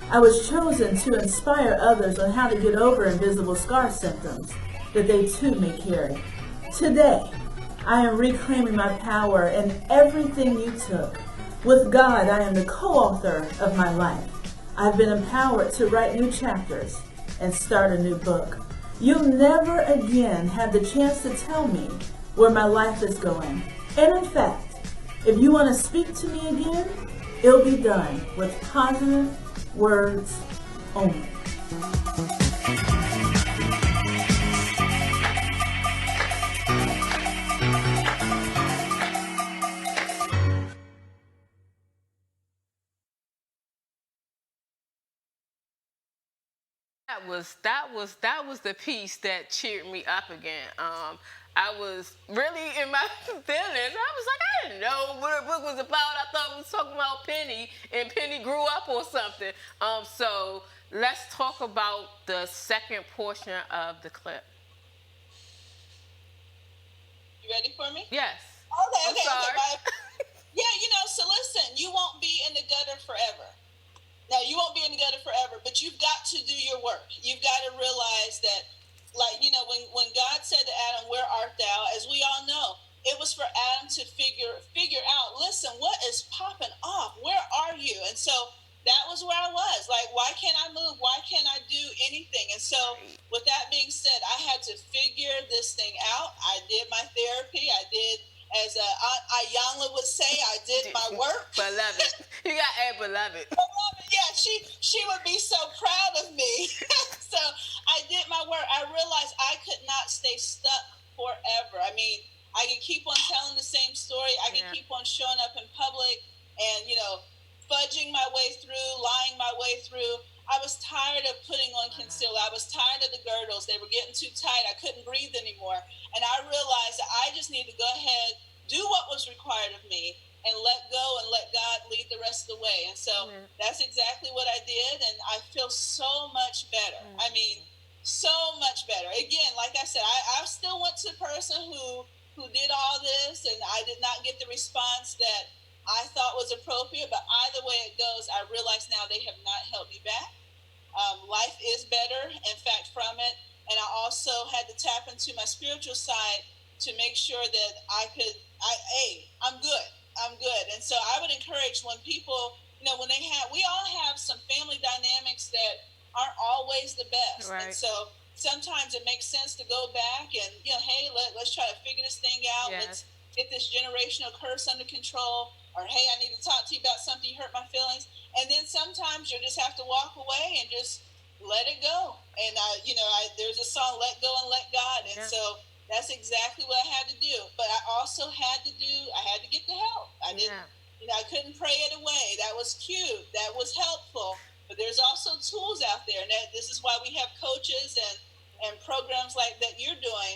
I was chosen to inspire others on how to get over invisible scar symptoms that they too may carry. Today, I am reclaiming my power in everything you took. With God, I am the co-author of my life. I've been empowered to write new chapters and start a new book. You'll never again have the chance to tell me where my life is going. And in fact, if you want to speak to me again, it'll be done with positive words only. That was the piece that cheered me up again. I was really in my feelings. I was like, I didn't know what her book was about. I thought it was talking about Penny, and Penny grew up or something. So let's talk about the second portion of the clip. You ready for me? Yes. Okay. Yeah, so listen, you won't be in the gutter forever. Now, you won't be in the gutter forever, but you've got to do your work. You've got to realize that, when God said to Adam, "Where art thou?" as we all know, it was for Adam to figure out, listen, what is popping off? Where are you? And so that was where I was. Like, why can't I move? Why can't I do anything? And so with that being said, I had to figure this thing out. I did my therapy. I did, as Aunt Ayanla would say, I did my work. Beloved. You got a beloved. Yeah, she would be so proud of me. So I did my work. I realized I could not stay stuck forever. I mean, I could keep on telling the same story. I could keep on showing up in public and, fudging my way through, lying my way through. I was tired of putting on concealer. I was tired of the girdles. They were getting too tight. I couldn't breathe anymore. And I realized that I just need to go ahead, do what was required of me, and let go and let God lead the rest of the way. And so that's exactly what I did, and I feel so much better. I mean, so much better. Again, like I said, I still went to the person who did all this, and I did not get the response that I thought was appropriate, but either way it goes, I realize now they have not held me back. Life is better. In fact, from it, And I also had to tap into my spiritual side to make sure that I'm good. I'm good. And so I would encourage when people, when we all have some family dynamics that aren't always the best. Right. And so sometimes it makes sense to go back and, hey, let's try to figure this thing out. Yes. Let's get this generational curse under control. Or, hey, I need to talk to you about something, you hurt my feelings. And then sometimes you'll just have to walk away and just let it go. And, there's a song, Let Go and Let God. And so that's exactly what I had to do. But I also had to get the help. I didn't, I couldn't pray it away. That was cute. That was helpful. But there's also tools out there. And this is why we have coaches and programs like that you're doing,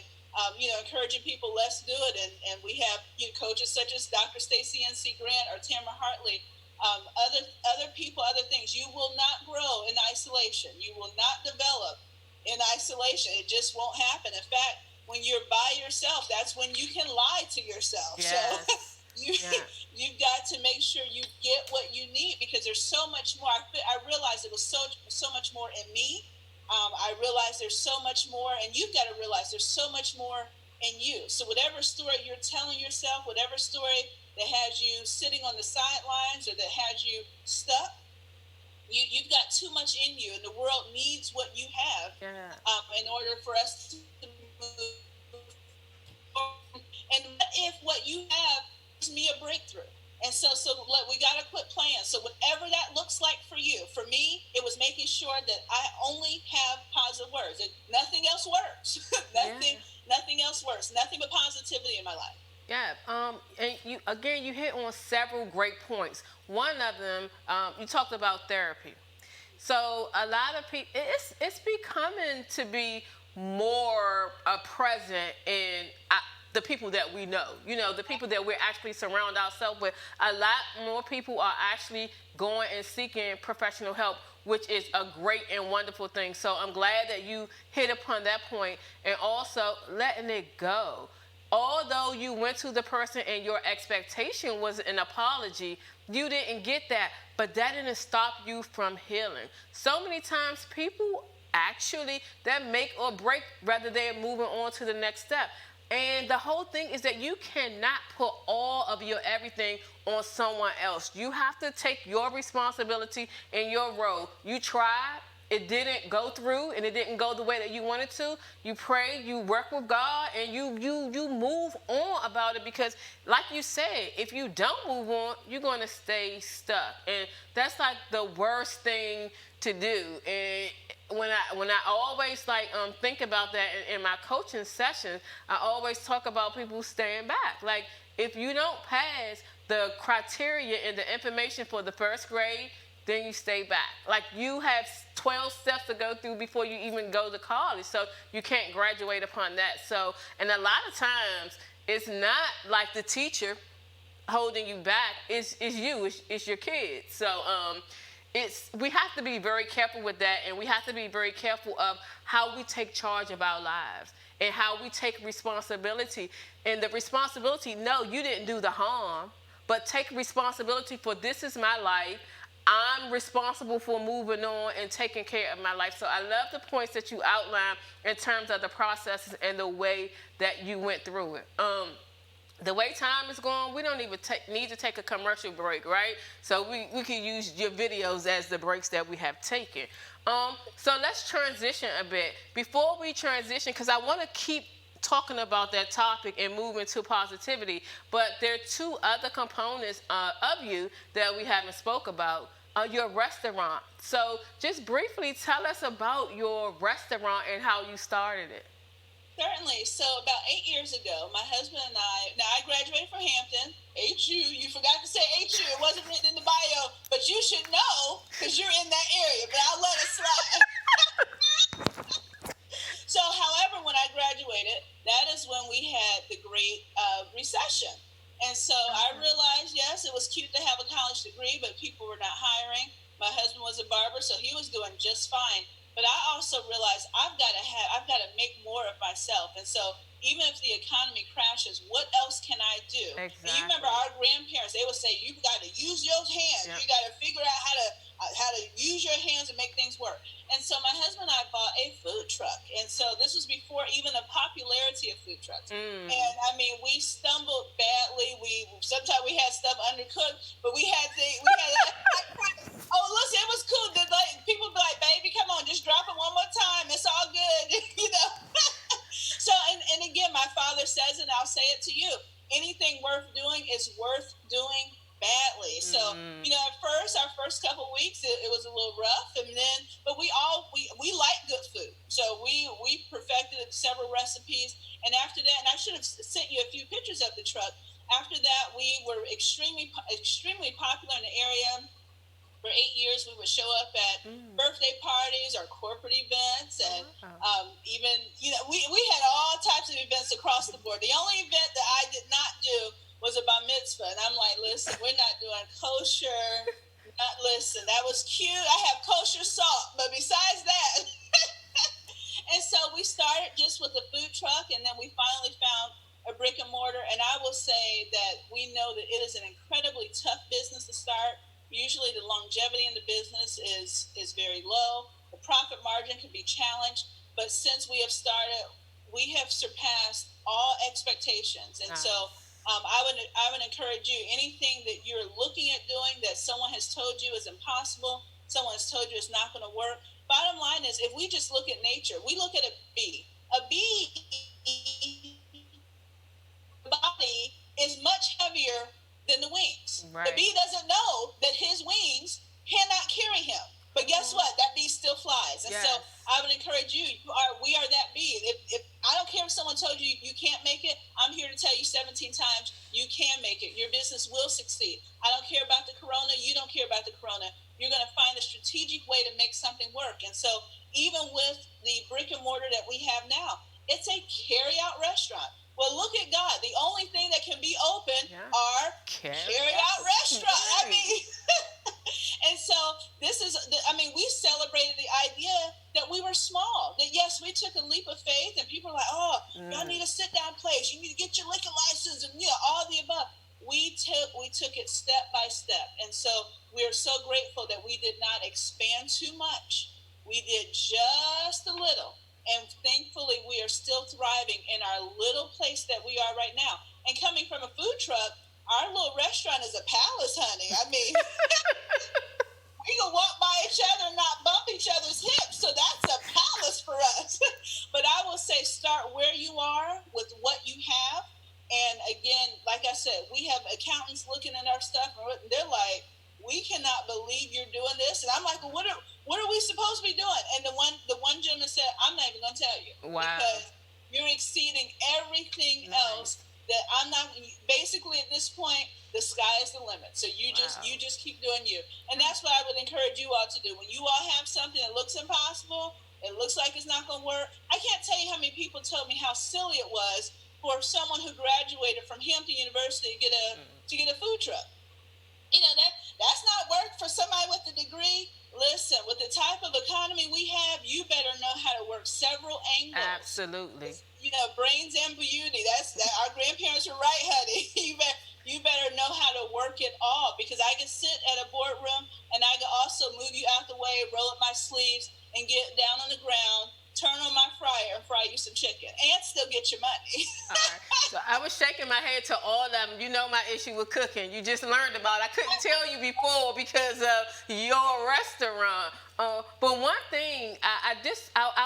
encouraging people, let's do it. And we have coaches such as Dr. Stacey N.C. Grant or Tamara Hartley, other people, other things. You will not grow in isolation. You will not develop in isolation. It just won't happen. In fact, when you're by yourself, that's when you can lie to yourself. Yes. So you've got to make sure you get what you need, because there's so much more. I realized it was so much more in me. I realized there's so much more, and you've got to realize there's so much more in you. So whatever story you're telling yourself, whatever story that has you sitting on the sidelines or that has you stuck, you've got too much in you, and the world needs what you have in order for us to move. And what if what you have gives me a breakthrough? And so we got to quit playing. So whatever that looks like for you, for me, it was making sure that I only have positive words. Nothing else works. Nothing else works. Nothing but positivity in my life. Yeah. And you hit on several great points. One of them, you talked about therapy. So a lot of people, it's becoming to be more present in the people that we know, the people that we're actually surround ourselves with. A lot more people are actually going and seeking professional help, which is a great and wonderful thing. So I'm glad that you hit upon that point, and also letting it go. Although you went to the person and your expectation was an apology, you didn't get that, but that didn't stop you from healing. So many times people actually, that make or break whether they're moving on to the next step. And the whole thing is that you cannot put all of your everything on someone else. You have to take your responsibility and your role. You tried, it didn't go through, and it didn't go the way that you wanted to. You pray, you work with God, and you move on about it, because like you said, if you don't move on, you're going to stay stuck. And that's like the worst thing to do. And when I always think about that in my coaching sessions, I always talk about people staying back. Like, if you don't pass the criteria and the information for the first grade, then you stay back. Like, you have 12 steps to go through before you even go to college, so you can't graduate upon that. So, and a lot of times, it's not like the teacher holding you back, it's you, it's your kids. So, we have to be very careful with that, and we have to be very careful of how we take charge of our lives and how we take responsibility. And the responsibility, no, you didn't do the harm, but take responsibility for, this is my life. I'm responsible for moving on and taking care of my life. So I love the points that you outlined in terms of the processes and the way that you went through it. The way time is going, we don't even need to take a commercial break, right? So we can use your videos as the breaks that we have taken. So let's transition a bit. Before we transition, because I want to keep talking about that topic and moving to positivity, but there are two other components of you that we haven't spoke about. Your restaurant. So just briefly tell us about your restaurant and how you started it. Certainly. So about 8 years ago, my husband and I graduated from Hampton, HU. You forgot to say HU. It wasn't written in the bio, but you should know because you're in that area, but I'll let it slide. So, however, when I graduated, that is when we had the Great Recession. And so I realized, yes, it was cute to have a college degree, but people were not hiring. My husband was a barber, so he was doing just fine. But I also realized I've got to make more of myself. And so even if the economy crashes, what else can I do? Exactly. And you remember our grandparents, they would say, you've got to use your hands. Yep. You got to figure out how to use your hands and make things work. And so my husband and I bought a food truck. And so but we had oh, listen, it was cool. People be like, baby, come on, just drop it one more time. It's all good, So, and again, my father says, and I'll say it to you, anything worth doing is worth doing badly. So, at first, our first couple of weeks, it was a little rough, but we like good food. So we perfected several recipes, and after that, and I should have sent you a few pictures of the truck. After that, we were extremely popular in the area. For 8 years, we would show up at birthday parties or corporate events, and even we had all types of events across the board. The only event that I did not do was a bar mitzvah, and I'm like, listen, we're not doing kosher. Listen, that was cute. I have kosher salt, but besides that, and so we started just with a food truck, and then we finally found a brick and mortar. And I will say that we know that it is an incredibly tough business to start. Usually the longevity in the business is very low. The profit margin can be challenged, but since we have started, we have surpassed all expectations. And so I would encourage you, anything that you're looking at doing that someone has told you is impossible, someone has told you it's not going to work. Bottom line is, if we just look at nature, we look at a bee. A bee body is much heavier than the wings. Right. The bee doesn't know that his wings cannot carry him. But guess what? That bee still flies. And so I would encourage you, we are that bee. If I don't care if someone told you you can't make it, I'm here to tell you 17 times you can make it. Your business will succeed. I don't care about the corona. You don't care about the corona. You're going to find a strategic way to make something work. And so even with the brick and mortar that we have now, it's a carry-out restaurant. Well, look at God. The only thing that can be open are carry-out restaurants. Right. I mean, and so we celebrated the idea that we were small. That yes, we took a leap of faith, and people were like, "Oh, y'all need a sit-down place. You need to get your liquor license, and all the above." We took it step by step, and so we are so grateful that we did not expand too much. We did just a little. And thankfully, we are still thriving in our little place that we are right now. And coming from a food truck, our little restaurant is a palace, honey. I mean, we can walk by each other and not bump each other's hips. So that's a palace for us. But I will say, start where you are with what you have. And again, like I said, we have accountants looking at our stuff, and they're like, we cannot believe you're doing this. And I'm like, well, what are we supposed to be doing? And the one gentleman said, I'm not even going to tell you. Wow. Because you're exceeding everything else that I'm not. Basically, at this point, the sky is the limit. So you just keep doing you. And that's what I would encourage you all to do. When you all have something that looks impossible, it looks like it's not going to work. I can't tell you how many people told me how silly it was for someone who graduated from Hampton University to get a food truck. That's not work for somebody with a degree. Listen, with the type of economy we have, you better know how to work several angles. Absolutely. Brains and beauty. Our grandparents were right, honey. You better know how to work it all, because I can sit at a boardroom and I can also move you out the way, roll up my sleeves, and get down on the ground, turn on my fryer and fry you some chicken, and still get your money. All right. So I was shaking my head to all of them. You know my issue with cooking. You just learned about it. I couldn't tell you before because of your restaurant. But one thing, I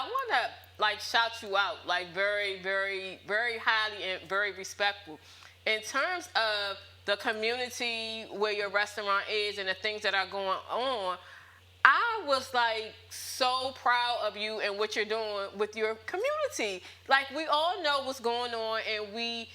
want to shout you out, very, very, very highly and very respectful. In terms of the community where your restaurant is and the things that are going on, I was so proud of you and what you're doing with your community. We all know what's going on, and we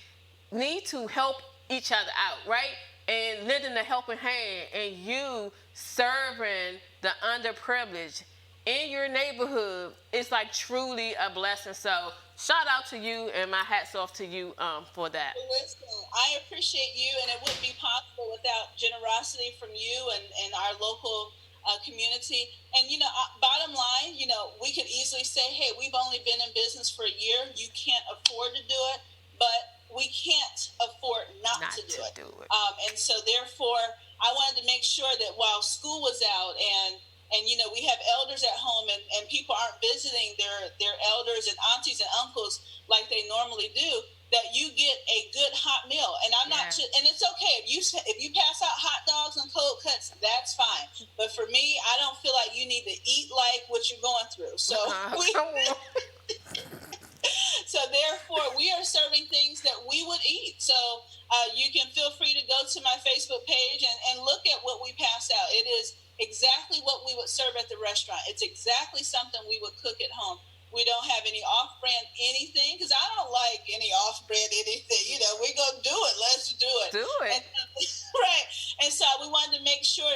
need to help each other out, right? And lending a helping hand, and you serving the underprivileged in your neighborhood is truly a blessing. So shout out to you, and my hat's off to you for that. Listen, I appreciate you, and it wouldn't be possible without generosity from you and our local community. And bottom line, we could easily say, hey, we've only been in business for a year. You can't afford to do it, but we can't afford not to do it. And so therefore, I wanted to make sure that while school was out and we have elders at home, and people aren't visiting their elders and aunties and uncles like they normally do, that you get a good hot meal. And I'm not, and it's okay if you pass out hot dogs and cold cuts, that's fine. But for me, I don't feel like you need to eat like what you're going through. So so therefore, we are serving things that we would eat. So you can feel free to go to my Facebook page and look at what we pass out. It is exactly what we would serve at the restaurant. It's exactly something we would cook at home. We don't have any off-brand anything, because I don't like any off-brand anything. You know, we're going to do it. Let's do it. Do it. And, right. And so we wanted to make sure,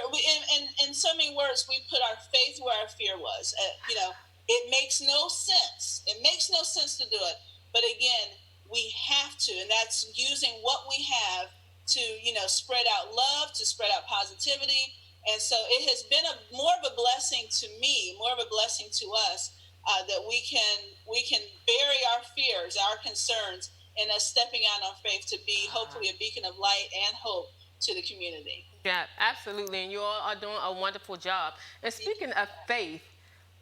in so many words, we put our faith where our fear was. You know, it makes no sense. It makes no sense to do it. But again, we have to, and that's using what we have to, you know, spread out love, to spread out positivity. And so it has been more of a blessing to me, more of a blessing to us, that we can bury our fears, our concerns, and us stepping out on faith to be hopefully a beacon of light and hope to the community. Yeah, absolutely. And you all are doing a wonderful job. And speaking of faith,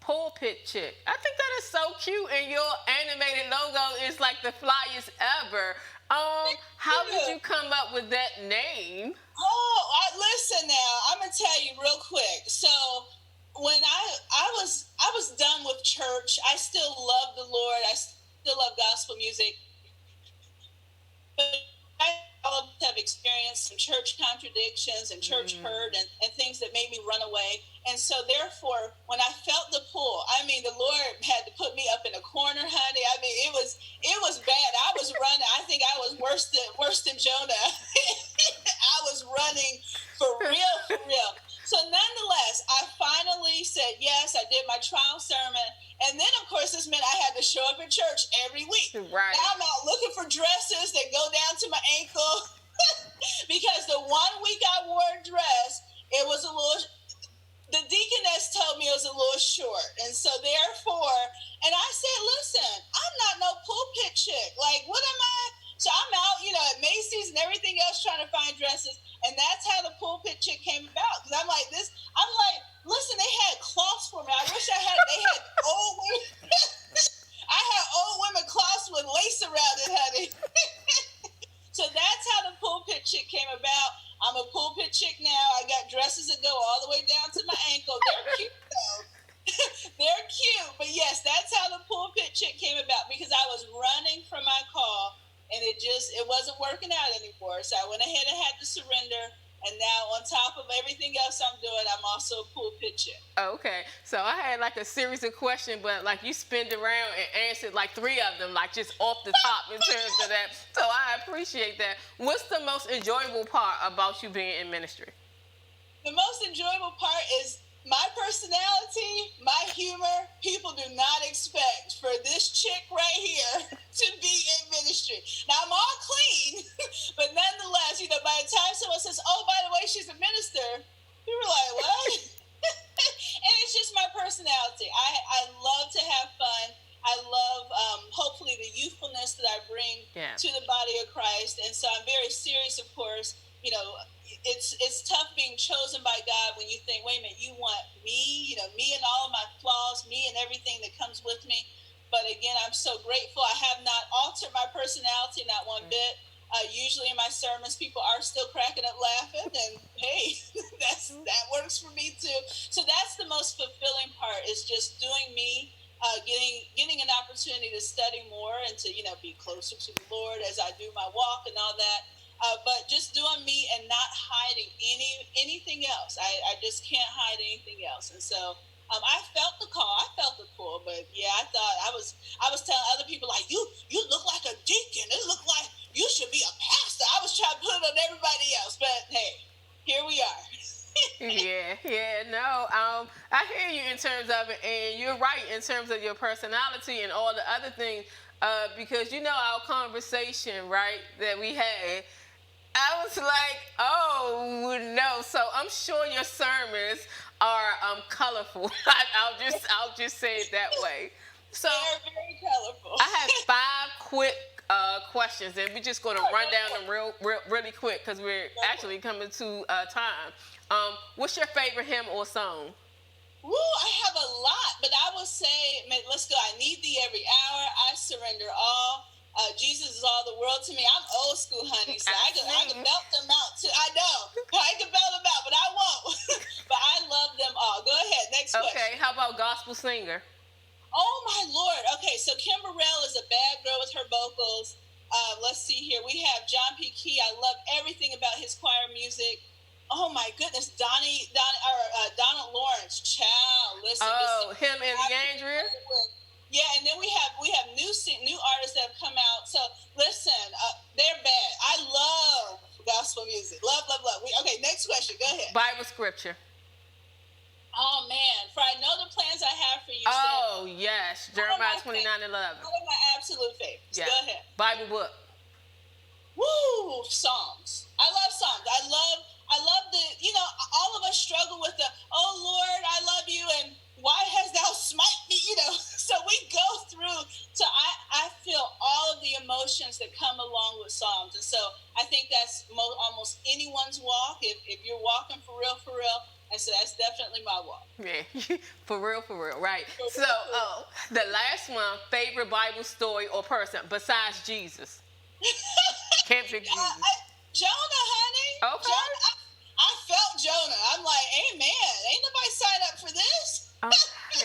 Pulpit Chick, I think that is so cute, and your animated logo is like the flyest ever. How did you come up with that name? Listen now, I'm gonna tell you real quick. So when I was done with church, I still love the Lord. I still love gospel music, but I have experienced some church contradictions and church hurt and things that made me run away. And so therefore, when I felt the pull, I mean, the Lord had to put me up in a corner, honey. I mean, it was bad. I was running. I think I was worse than Jonah. I was running for real. So nonetheless, I finally said yes. I did my trial sermon. And then, of course, this meant I had to show up at church every week. Right. Now I'm out looking for dresses that go down to my ankle. Because the 1 week I wore a dress, it was a little, the deaconess told me it was a little short. And so therefore, and I said, listen, I'm not no pulpit chick. Like, what am I? So I'm out, you know, at Macy's and everything else trying to find dresses. And that's how the pulpit chick came about. Because I'm like, listen, they had cloths for me. I wish they had old women. I had old women cloths with lace around it, honey. So that's how the pulpit chick came about. I'm a pulpit chick now. I got dresses that go all the way down to my ankle. They're cute, though. They're cute. But yes, that's how the pulpit chick came about, because I was running from my call, and it wasn't working out anymore. So I went ahead and had to surrender. And now, on top of everything else I'm doing, I'm also a pulpit chick. Okay, so I had like a series of questions, but like you spinned around and answered like 3 of them, like just off the top in terms of that. So I appreciate that. What's the most enjoyable part about you being in ministry? The most enjoyable part is my personality, my humor. People do not expect for this chick right here to be in ministry. Now, I'm all clean, but nonetheless, you know, by the time someone says, oh, by the way, she's a minister, people are like, what? And it's just my personality. I love to have fun. I love, hopefully, the youthfulness that I bring to the body of Christ. And so I'm very serious, of course. You know, it's tough being chosen by God when you think, wait a minute, you want me, you know, me and all of my flaws, me and everything that comes with me. But again, I'm so grateful. I have not altered my personality, not one bit. Usually in my sermons, people are still cracking up laughing, and hey, that works for me too. So that's the most fulfilling part, is just doing me, getting an opportunity to study more and to, you know, be closer to the Lord as I do my walk and all that. But just doing me and not hiding anything else. I just can't hide anything else. And so I felt the call. I felt the pull. But yeah, I thought I was telling other people, like, you look like a deacon. It looked like you should be a pastor. I was trying to put it on everybody else. But hey, here we are. No, I hear you in terms of it, and you're right in terms of your personality and all the other things, because you know our conversation, right, that we had, I was like, oh no. So I'm sure your sermons are colorful. I'll just say it that way. So they're very colorful. I have 5 quick questions, and we're just going to run down them really quick, because we're actually coming to time. What's your favorite hymn or song? Woo, I have a lot, but I will say, let's go. I need thee every hour. I surrender all. Jesus is all the world to me. I'm old school, honey, so I can belt them out too. I know I can belt them out, but I won't. But I love them all. Go ahead, next question. Okay, how about gospel singer? Oh my Lord. Okay, so Kim Burrell is a bad girl with her vocals. Let's see here. We have John P. Key. I love everything about his choir music. Oh my goodness, Donald Lawrence. Child, listen. Him and Leandria. Yeah, and then we have new artists that have come out. So listen, they're bad. I love gospel music. Love. Okay, next question. Go ahead. Bible scripture. Oh man, for I know the plans I have for you. Oh yes, Jeremiah 29:11. One of my absolute favorites. Yeah. Go ahead. Bible book. Woo, Psalms. I love Psalms. I love all of us struggle with oh Lord, I love you, and why hast thou smite me? So we go through. So I feel all of the emotions that come along with Psalms, and so I think that's almost anyone's walk. If you're walking for real, and so that's definitely my walk. Yeah, for real, right? The last one, favorite Bible story or person besides Jesus. Can't pick Jesus. Jonah, honey. Okay. Jonah, I felt Jonah. I'm like, amen. Ain't nobody signed up for this.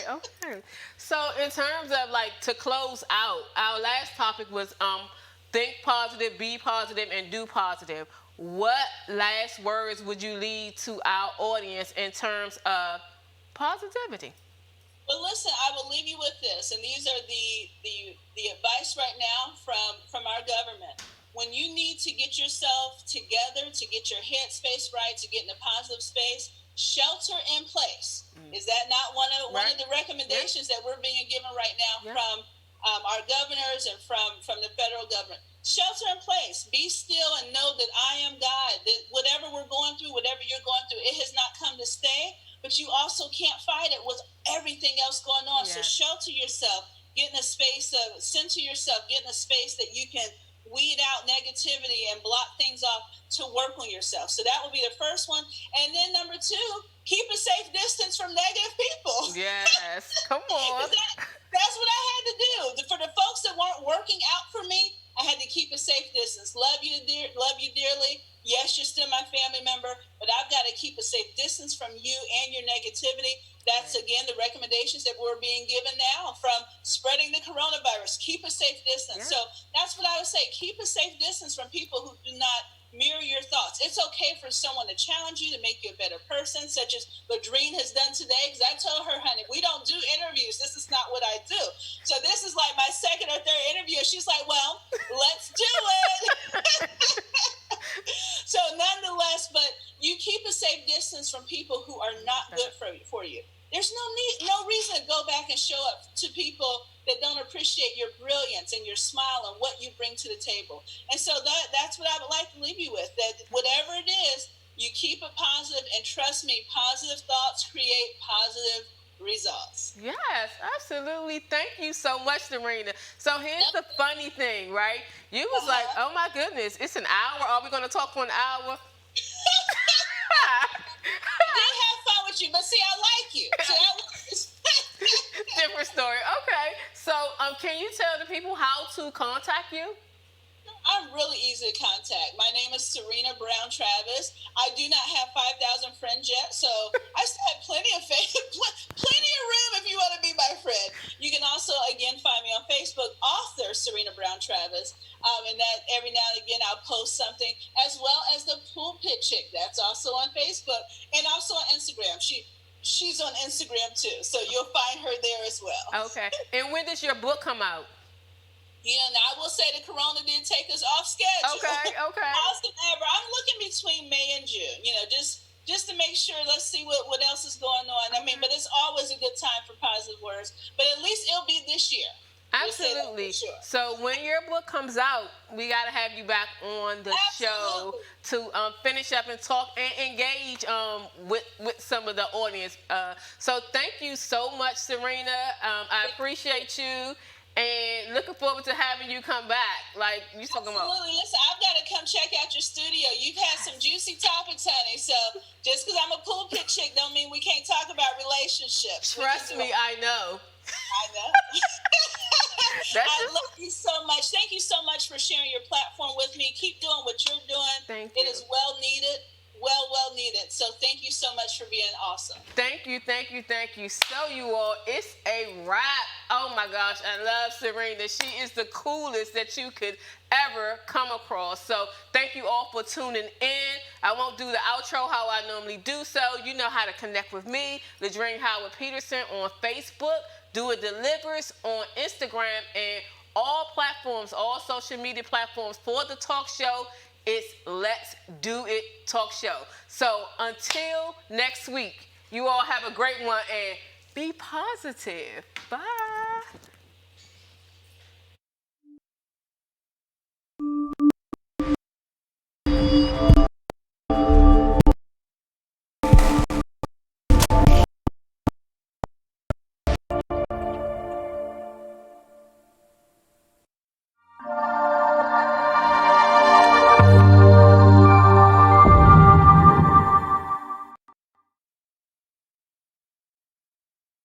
Okay. So in terms of to close out, our last topic was think positive, be positive, and do positive. What last words would you leave to our audience in terms of positivity? Well, listen, I will leave you with this, and these are the advice right now from our government. When you need to get yourself together, to get your head space right, to get in a positive space, shelter in place. Is that not one of the recommendations that we're being given right now from our governors and from the federal government? Shelter in place. Be still and know that I am God. That whatever we're going through, whatever you're going through, it has not come to stay. But you also can't fight it with everything else going on. So shelter yourself. Get in a space of center yourself. Get in a space that you can weed out negativity and block things off to work on yourself. So that will be the first one. And then number 2, keep a safe distance from negative people. Yes, come on. That's what I had to do. For the folks that weren't working out for me, I had to keep a safe distance. Love you dearly. Yes, you're still my family member, but I've got to keep a safe distance from you and your negativity. That's, again, the recommendations that we're being given now from spreading the coronavirus. Keep a safe distance. So that's what I would say. Keep a safe distance from people who do not mirror your thoughts. It's okay for someone to challenge you, to make you a better person, such as Ladrine has done today, because I told her, honey, we don't do interviews. This is not what I do. So this is like my second or third interview. And she's like, well, let's do it. So nonetheless, but you keep a safe distance from people who are not good for you. There's no reason to go back and show up to people that don't appreciate your brilliance and your smile and what you bring to the table. And so that's what I would like to leave you with, that whatever it is, you keep it positive, and trust me, positive thoughts create positive results. Yes, absolutely. Thank you so much, Serena. So here's the funny thing, right? You was like, oh my goodness, it's an hour. Are we going to talk for an hour? I did have fun with you, but see, I like you. So different story. Okay. So can you tell the people how to contact you? I'm really easy to contact. My name is Serena Brown Travis. I do not have 5,000 friends yet, so I still have plenty of room if you want to be my friend. You can also, again, find me on Facebook, author Serena Brown Travis, and that every now and again I'll post something, as well as the pulpit chick. That's also on Facebook, and also on Instagram. She's on Instagram too, so you'll find her there as well. Okay. And when does your book come out? Now I will say the corona did take us off schedule. Okay. Awesome ever. I'm looking between May and June, just to make sure. Let's see what else is going on. I mean, but it's always a good time for positive words. But at least it'll be this year. Absolutely. Sure. So when your book comes out, we got to have you back on the show to finish up and talk and engage with some of the audience. So thank you so much, Serena. I appreciate you. And looking forward to having you come back. Like you talking about. Absolutely. Listen, I've got to come check out your studio. You've had some juicy topics, honey. So just because I'm a pulpit chick don't mean we can't talk about relationships. Trust me, I know. I know. I love you so much. Thank you so much for sharing your platform with me. Keep doing what you're doing. Thank you. It is well needed. Well needed. So thank you so much for being awesome. Thank you. So you all, it's a wrap. Oh my gosh, I love Serena. She is the coolest that you could ever come across. So thank you all for tuning in. I won't do the outro how I normally do so. You know how to connect with me, Ladrine Howard Peterson on Facebook, Do It Delivers on Instagram, and all platforms, all social media platforms for the talk show. It's Let's Do It Talk Show. So until next week, you all have a great one and be positive. Bye.